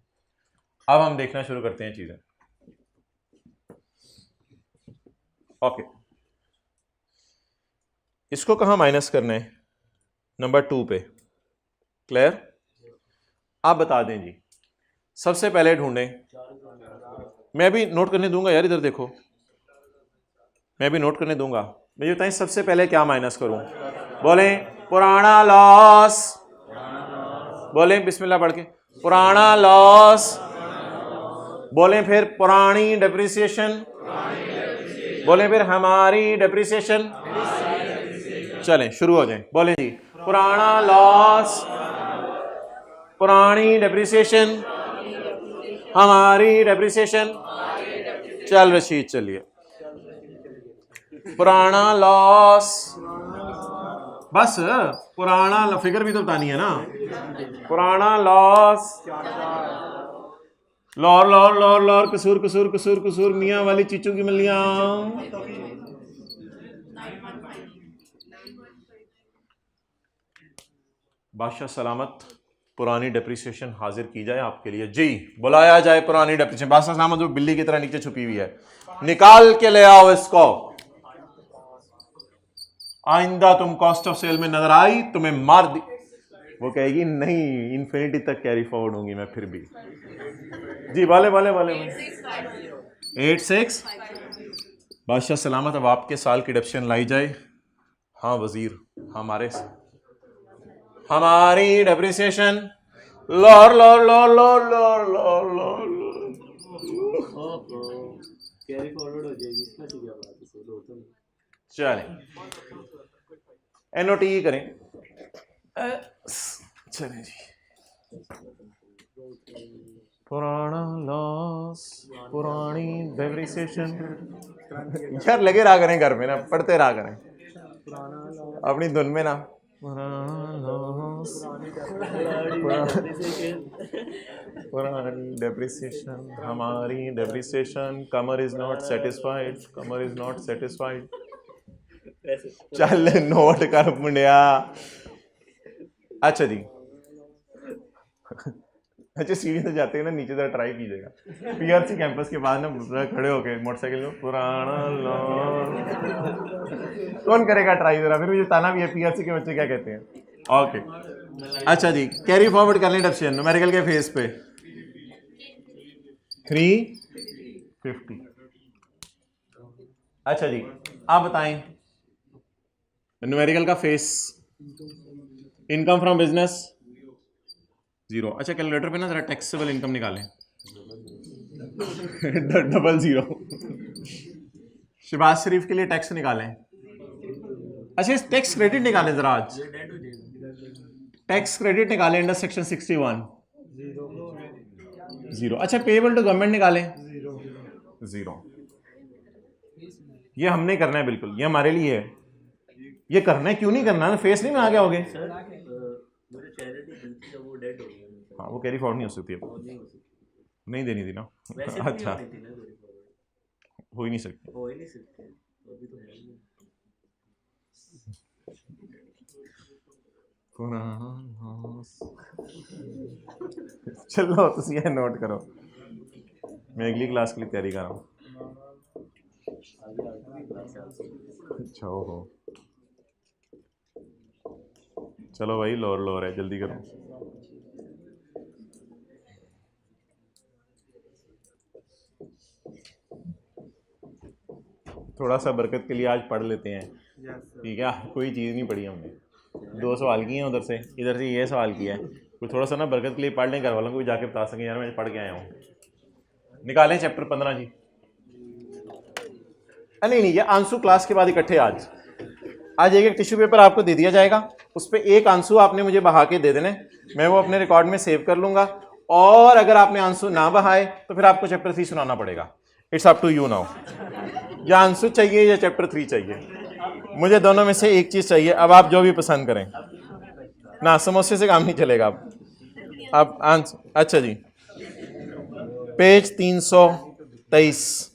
अब हम देखना शुरू करते हैं चीजें। ओके, इसको कहां माइनस करना है? नंबर 2 पे। क्लियर? आप बता दें जी। सबसे पहले ढूंढें, मैं भी नोट करने दूंगा यार, इधर देखो, मैं भी नोट करने दूंगा। मुझे बताएं सबसे पहले क्या माइनस करूं? बोलें पुराना लॉस, बोलें बिस्मिल्लाह पढ़ के, पुराना लॉस। बोलें फिर पुरानी डेप्रिसिएशन, बोलें फिर हमारी डेप्रिसिएशन। चलें शुरू हो जाएं, बोलें जी। पुराना लॉस, पुरानी डेप्रिसिएशन, हमारी डेप्रिसिएशन। चल रशीद चलिए, पुराना लॉस, बस पुराना फिगर भी तो बतानी है ना। पुराना लॉस, लौर लौर लौर लौर, कसूर कसूर कसूर कसूर, मियाँ वाली चीचू की मलियां। बादशाह सलामत, पुरानी डेप्रिसिएशन हाजिर की जाए आपके लिए जी, बुलाया जाए पुरानी डेप्रिसिएशन। बादशाह सलामत जो बिल्ली की तरह नीचे छुपी हुई है, निकाल के ले आओ इसको। आइंदा तुम कॉस्ट ऑफ सेल में नजर आई, तुम्हें मार दी। वो कहेगी नहीं, इन्फिनिटी तक कैरी फॉरवर्ड होंगी मैं फिर भी। जी वाले वाले वाले 86। बादशाह सलामत, अब आपके साल की डेप्रिसिएशन लाई जाए। हाँ वजीर, हमारी डेप्रिसिएशन, लॉर लॉर लॉर लॉर लॉर लॉर लॉर। कैरी फॉरवर्ड हो जाएगी, इसका क्या बात है सर? होता है। चलें एनओटी करें। चलें जी, पुराना लॉस, पुरानी डेप्रिसिएशन। यार लगे रहा करें घर में ना, पढ़ते रहा करें अपनी धुन में ना। पुरानी डेप्रिसिएशन, हमारी depreciation, Qamar is not satisfied, Qamar is not satisfied. चल नोट कर मुंडिया। अच्छा जी, अच्छा सीढ़ी से जाते हैं ना नीचे, जरा ट्राई कीजिएगा। पीआरसी कैंपस के बाद ना खड़े होके मोटरसाइकिल में, पुराना लॉस। कौन करेगा ट्राई जरा, फिर मुझे ताना भी है पीआरसी के बच्चे क्या कहते हैं। ओके अच्छा जी, कैरी फॉरवर्ड कर लें डेप्रिसिएशन न्यूमेरिकल के फेस पे 350। अच्छा जी, आप बताएं न्यूमेरिकल का फेस, इनकम फ्रॉम बिजनेस 0। अच्छा कैलकुलेटर पे ना जरा टैक्सेबल इनकम निकालें। डबल 0। शहबाज शरीफ के लिए टैक्स निकालें। अच्छा इस टैक्स क्रेडिट निकालें जरा, आज टैक्स क्रेडिट निकालें अंडर सेक्शन 61 0। अच्छा पेएबल टू गवर्नमेंट निकालें 0। ये हमने करना है बिल्कुल, ये हमारे लिए है, ये करना है। क्यों नहीं करना है, फेस नहीं में आ गया होगे। हाँ वो कैरी फॉरवर्ड नहीं हो सकती, नहीं देनी थी ना। अच्छा हो ही नहीं सकती। चलो तुम ये नोट करो, मैं अगली क्लास के लिए तैयारी कर रहा हूँ। अच्छा हो, चलो भाई लोर लोर है, जल्दी करो। थोड़ा सा बरकत के लिए आज पढ़ लेते हैं, ठीक है। कोई चीज़ नहीं पढ़ी हमने, 2 सवाल किए हैं उधर से, इधर से ये सवाल किया है। कोई थोड़ा सा ना बरकत के लिए पढ़ लें, घर वालों को भी जाके बता सकें यार मैं पढ़ के आया हूँ। निकालें चैप्टर 15 जी। नहीं नहीं, ये आंसू क्लास के बाद इकट्ठे आज एक टिश्यू पेपर आपको दे दिया जाएगा, उस पर एक आंसू आपने मुझे बहा के दे देने, मैं वो अपने रिकॉर्ड में सेव कर लूँगा। और अगर आपने आंसू ना बहाए तो फिर आपको चैप्टर 3 सुनाना पड़ेगा। It's up to you now, या आंसू चाहिए या चैप्टर 3 चाहिए, मुझे दोनों में से एक चीज़ चाहिए। अब आप जो भी पसंद करें ना, समोसे से काम नहीं चलेगा। अब आंसर अच्छा जी, पेज 323।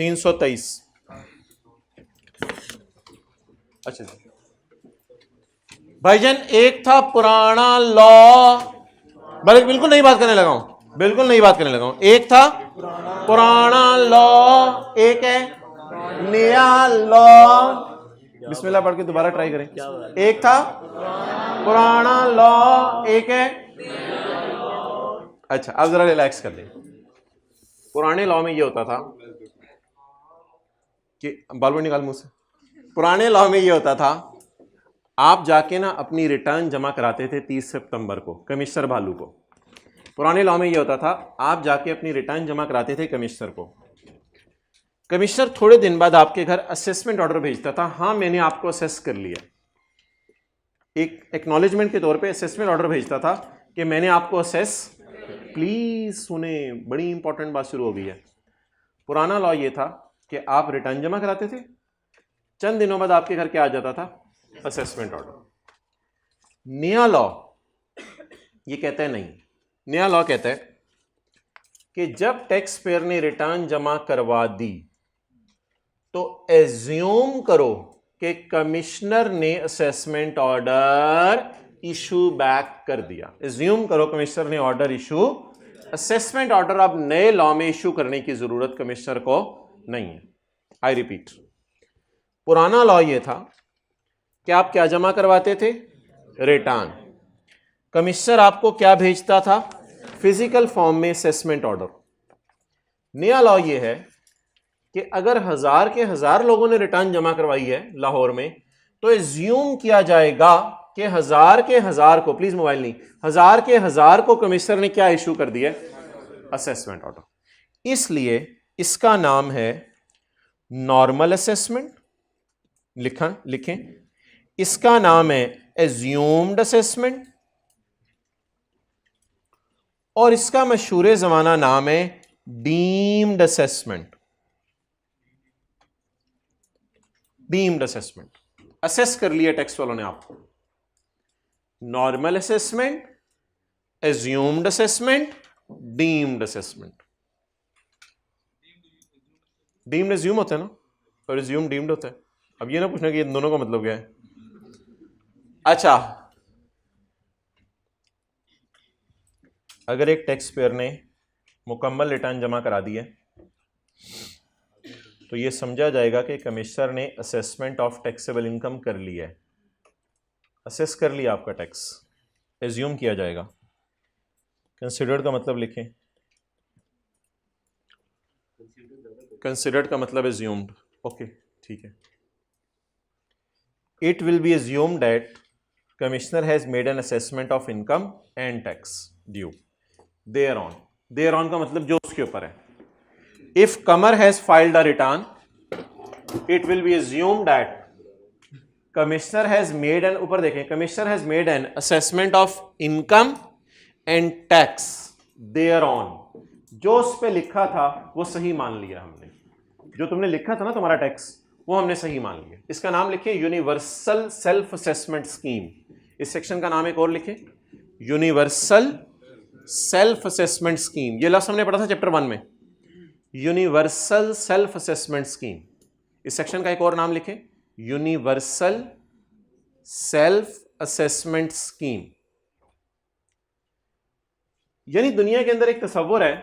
323। अच्छा भाईजान, एक था पुराना लॉ, बिल्कुल नई बात करने लगा हूं, बिल्कुल नई बात करने लगा हूं। एक था पुराना लॉ, एक है नया लॉ। बिस्मिल्लाह पढ़ के दोबारा ट्राई करें। एक था पुराना लॉ, एक है। अच्छा अब जरा रिलैक्स कर लें। पुराने लॉ में ये होता था कि बाल निकाल मुंह से। पुराने लॉ में ये होता था, आप जाके ना अपनी रिटर्न जमा कराते थे 30 सितंबर को कमिश्नर भालू को। पुराने लॉ में ये होता था, आप जाके अपनी रिटर्न जमा कराते थे कमिश्नर को। कमिश्नर थोड़े दिन बाद आपके घर असेसमेंट ऑर्डर भेजता था, हाँ मैंने आपको असेस कर लिया। एक एक्नॉलेजमेंट के तौर पे असेसमेंट ऑर्डर भेजता था कि मैंने आपको असेस। प्लीज सुने, बड़ी इंपॉर्टेंट बात शुरू हो गई है। पुराना लॉ ये था कि आप रिटर्न जमा कराते थे, चंद दिनों बाद आपके घर क्या आ जाता था, असेसमेंट ऑर्डर। नया लॉ ये कहता है नहीं, नया लॉ कहता है कि जब टैक्स पेयर ने रिटर्न जमा करवा दी तो एज्यूम करो कि कमिश्नर ने असेसमेंट ऑर्डर इशू बैक कर दिया। एज्यूम करो कमिश्नर ने ऑर्डर इशू, असेसमेंट ऑर्डर अब नए लॉ में इशू करने की जरूरत कमिश्नर को नहीं है। आई रिपीट, पुराना लॉ ये था कि आप क्या जमा करवाते थे, रिटर्न। कमिश्नर आपको क्या भेजता था, फिजिकल फॉर्म में असेसमेंट ऑर्डर। नया लॉ ये है कि अगर 1000 के 1000 लोगों ने रिटर्न जमा करवाई है लाहौर में, तो एज्यूम किया जाएगा कि 1000 के 1000 को, प्लीज मोबाइल नहीं, 1000 के 1000 को कमिश्नर ने क्या इशू कर दिया, असेसमेंट ऑर्डर। इसलिए इसका नाम है नॉर्मल असेसमेंट। लिखें, इसका नाम है एज्यूम्ड असेसमेंट, और इसका मशहूर जमाना नाम है deemed assessment. Deemed assessment, assess कर लिया टैक्स वालों ने आपको। Normal assessment, assumed assessment, deemed assessment. Deemed assume होता है ना, और एज्यूम डीम्ड होता है। अब ये ना पूछना कि इन दोनों का मतलब क्या है। अच्छा, अगर एक टैक्स पेयर ने मुकम्मल रिटर्न जमा करा दी है तो ये समझा जाएगा कि कमिश्नर ने असेसमेंट ऑफ टैक्सेबल इनकम कर लिया है, असेस कर लिया आपका टैक्स, एज्यूम किया जाएगा। कंसिडर्ड का मतलब लिखें, कंसिडर्ड का मतलब एज्यूम्ड। ओके ठीक है। It will be assumed that commissioner has made an assessment of income and tax due thereon. Thereon का मतलब जो उसके ऊपर है। If comer has filed a return, it will be assumed that commissioner has made an, ऊपर देखें, commissioner has made an assessment of income and tax thereon. जो उस पे लिखा था वो सही मान लिया हमने, जो तुमने लिखा था ना तुम्हारा टैक्स, वो हमने सही मान लिया। इसका नाम लिखें यूनिवर्सल सेल्फ असेसमेंट स्कीम। इस सेक्शन का नाम एक और लिखें, यूनिवर्सल सेल्फ असेसमेंट स्कीम। ये लफ्ज़ हमने पढ़ा था चैप्टर 1 में, यूनिवर्सल सेल्फ असेसमेंट स्कीम। इस सेक्शन का एक और नाम लिखें, यूनिवर्सल सेल्फ असेसमेंट स्कीम। यानी दुनिया के अंदर एक तस्वुर है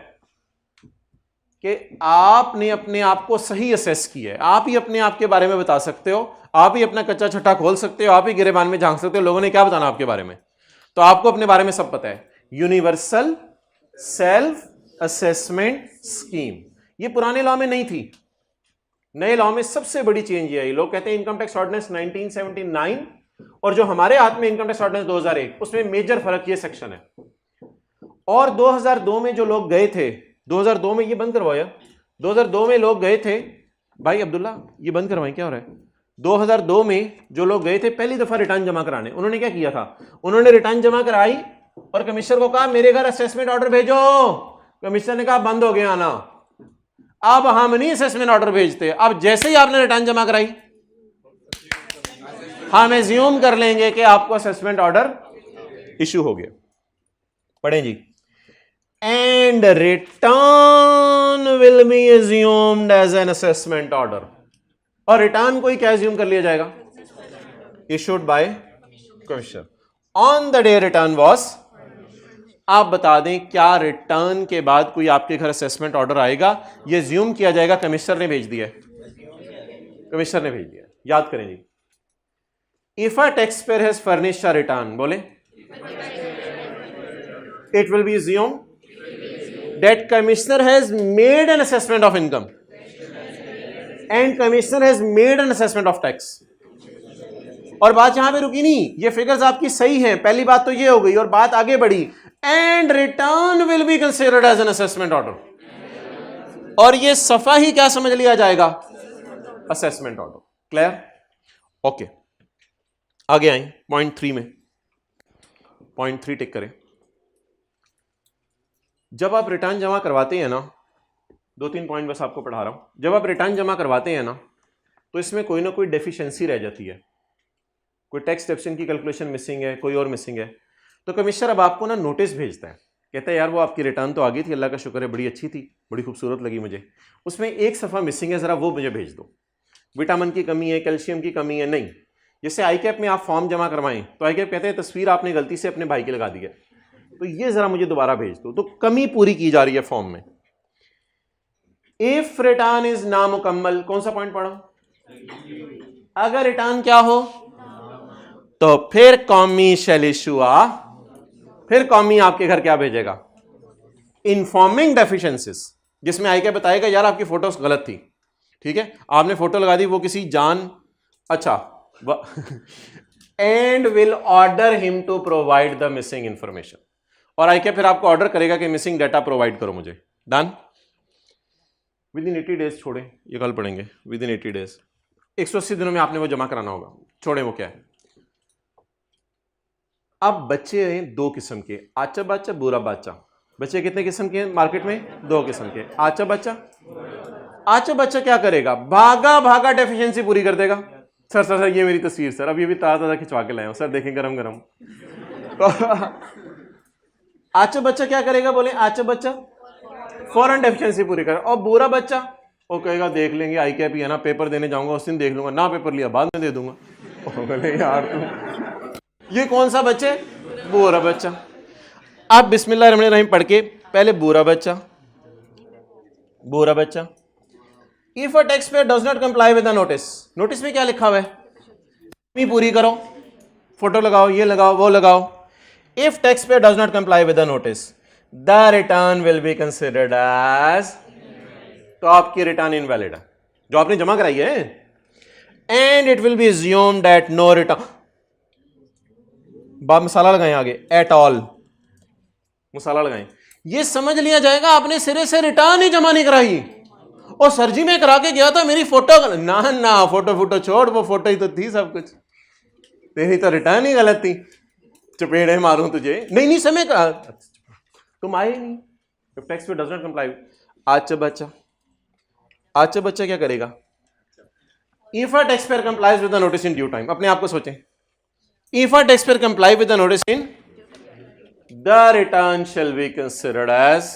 कि आपने अपने आप को सही असेस किया है, आप ही अपने आप के बारे में बता सकते हो, आप ही अपना कच्चा छट्टा खोल सकते हो, आप ही गिरेबान में झांक सकते हो, लोगों ने क्या बताना आपके बारे में, तो आपको अपने बारे में सब पता है। यूनिवर्सल सेल्फ असेसमेंट स्कीम, ये पुराने लॉ में नहीं थी, नए लॉ में सबसे बड़ी चेंज ये आई। लोग कहते हैं इनकम टैक्स ऑर्डिनेंस 1979 और जो हमारे हाथ में इनकम टैक्स ऑर्डिनेंस 2001, उसमें मेजर फर्क ये सेक्शन है। और 2002 में जो लोग गए थे, 2002 में ये बंद करवाया, 2002 में लोग गए थे, भाई अब्दुल्ला ये बंद करवाएं, क्या हो रहा है। 2002 में जो लोग गए थे पहली दफा रिटर्न जमा कराने, उन्होंने क्या किया था, उन्होंने रिटर्न जमा कराई और कमिश्नर को कहा मेरे घर असेसमेंट ऑर्डर भेजो। कमिश्नर ने कहा बंद हो गया आना, अब हम नहीं असेसमेंट ऑर्डर भेजते। अब जैसे ही आपने रिटर्न जमा कराई, हम एज्यूम कर लेंगे कि आपको असेसमेंट ऑर्डर इशू हो गया। पढ़ें जी, and return will be assumed as an assessment order. और रिटर्न को ही क्या assume कर लिया जाएगा? Issued by commissioner. On the day return was, आप बता दें क्या रिटर्न के बाद कोई आपके घर असेसमेंट ऑर्डर आएगा? ये assume किया जाएगा कमिश्नर ने भेज दिया है, कमिश्नर ने भेज दिया। याद करें जी, if a taxpayer has furnished a return, बोले, it will be assumed that commissioner has made an assessment of income and commissioner has made an assessment of tax. और बात यहां पे रुकी नहीं, ये फिगर्स आपकी सही हैं, पहली बात तो ये हो गई और बात आगे बढ़ी, and return will be considered as an assessment order. और ये सफा ही क्या समझ लिया जाएगा? Assessment order. क्लियर? ओके, आगे आए पॉइंट 3 में। पॉइंट 3 टिक करें। जब आप रिटर्न जमा करवाते हैं ना, 2-3 पॉइंट बस आपको पढ़ा रहा हूं। जब आप रिटर्न जमा करवाते हैं ना, तो इसमें कोई ना कोई डेफिशिएंसी रह जाती है, कोई टैक्स डिडक्शन की कैलकुलेशन मिसिंग है, कोई और मिसिंग है, तो कमिश्नर अब आपको ना नोटिस भेजता है, कहता है यार वो आपकी रिटर्न तो आ गई थी, अल्लाह का शुक्र है, बड़ी अच्छी थी, बड़ी खूबसूरत लगी मुझे, उसमें एक सफ़ा मिसिंग है, ज़रा वो मुझे भेज दो, विटामिन की कमी है, कैल्शियम की कमी है। नहीं, जैसे आईकैप में आप फॉर्म जमा करवाएं तो आईकैप कहते हैं तस्वीर आपने गलती से अपने भाई की लगा दी है, तो ये ज़रा मुझे दोबारा भेज दो, तो कमी पूरी की जा रही है फॉर्म में। इफ रिटर्न इज नामुकम्मल, कौन सा पॉइंट पढ़ा? अगर रिटर्न क्या हो तो फिर कौमी शैल इशू फिर कौमी आपके घर क्या भेजेगा? इन्फॉर्मिंग डेफिशिएंसीज, जिसमें आई के बताएगा यार आपकी फोटो गलत थी, ठीक है, आपने फोटो लगा दी वो किसी जान, अच्छा, and will order him to provide the missing information, और आई के फिर आपको ऑर्डर करेगा कि मिसिंग डाटा प्रोवाइड करो मुझे। डन? विद इन 80 डेज छोड़े, ये कल पढ़ेंगे। विद इन 80 डेज, 180 दिनों में आपने वो जमा कराना होगा। छोड़े वो क्या है। अब बच्चे हैं 2 किस्म के, आचा बच्चा, बुरा बच्चा। बच्चे कितने किस्म के हैं मार्केट में? 2 किस्म के। आचा बच्चा, आचा बच्चा क्या करेगा? भागा भागा डेफिशिएंसी पूरी कर देगा। सर सर सर ये मेरी तस्वीर सर, अब ये भी ताज़ा ताज़ा खिंचवा के लाए हूं सर, देखें गरम गरम। तो आचा बच्चा क्या करेगा? बोले आचा बच्चा फौरन डेफिशिएंसी पूरी कर। और बुरा बच्चा वो कहेगा देख लेंगे, आई कैप ही है ना, पेपर देने जाऊंगा उस दिन देख लूंगा, ना पेपर लिया बाद में दे दूंगा। बोले यार तुम, ये कौन सा बच्चे? बुरा बच्चा। अब बिस्मिल्लाहिर्रहमानिर्रहीम पढ़ के पहले बुरा बच्चा, बुरा बच्चा। If a taxpayer does not comply with the notice, notice में क्या लिखा हुआ है? पूरी करो, फोटो लगाओ, ये लगाओ, वो लगाओ। If taxpayer does not comply with the notice, the return will be considered as, तो आपकी रिटर्न इनवैलिड है जो आपने जमा कराई है, and it will be assumed that no return, बाप मसाला लगाएं आगे, एट ऑल मसाला लगाएं, ये समझ लिया जाएगा आपने सिरे से रिटर्न ही जमा नहीं कराई। और सर जी मैं करा के गया था, मेरी फोटो, ना ना फोटो छोड़, वो फोटो ही तो थी सब कुछ, तेरी तो रिटर्न ही गलत थी, चपेड़े मारूं तुझे। नहीं समय का तुम आए नहीं, टैक्स पे डज नॉट कंप्लाई। आचा बच्चा, आचा बच्चा क्या करेगा? If a taxpayer complies with the notice in due time, अपने आप को सोचें, if a taxpayer comply with the notice in, the return shall be considered as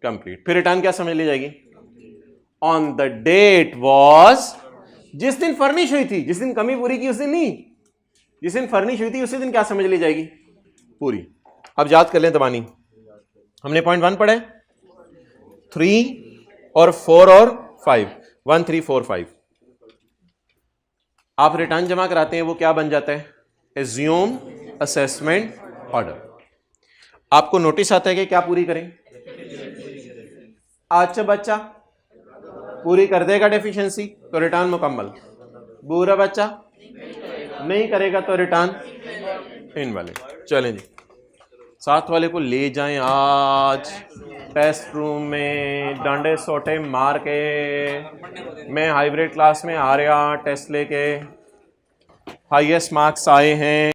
complete. फिर रिटर्न क्या समझ ली जाएगी? ऑन द डेट वॉज, जिस दिन फर्निश हुई थी, जिस दिन कमी पूरी की उस दिन नहीं, जिस दिन फर्निश हुई थी उसी दिन क्या समझ ली जाएगी? पूरी। अब याद कर लें तबानी, हमने पॉइंट 1 पढ़े, 3 और 4 और 5, 1 3 4 5। आप रिटर्न जमा कराते हैं, वो क्या बन जाता है? Assume assessment order. आपको नोटिस आता है कि क्या पूरी करें? अच्छा बच्चा पूरी कर देगा डेफिशिएंसी तो रिटर्न मुकम्मल, बुरा बच्चा नहीं करेगा तो रिटर्न इनवैलिड। चलें जी, साथ वाले को ले जाएं आज टेस्ट रूम में, डांडे सोटे मार के। मैं हाइब्रिड क्लास में आ रहा, टेस्ट लेके हाईएस्ट मार्क्स आए हैं।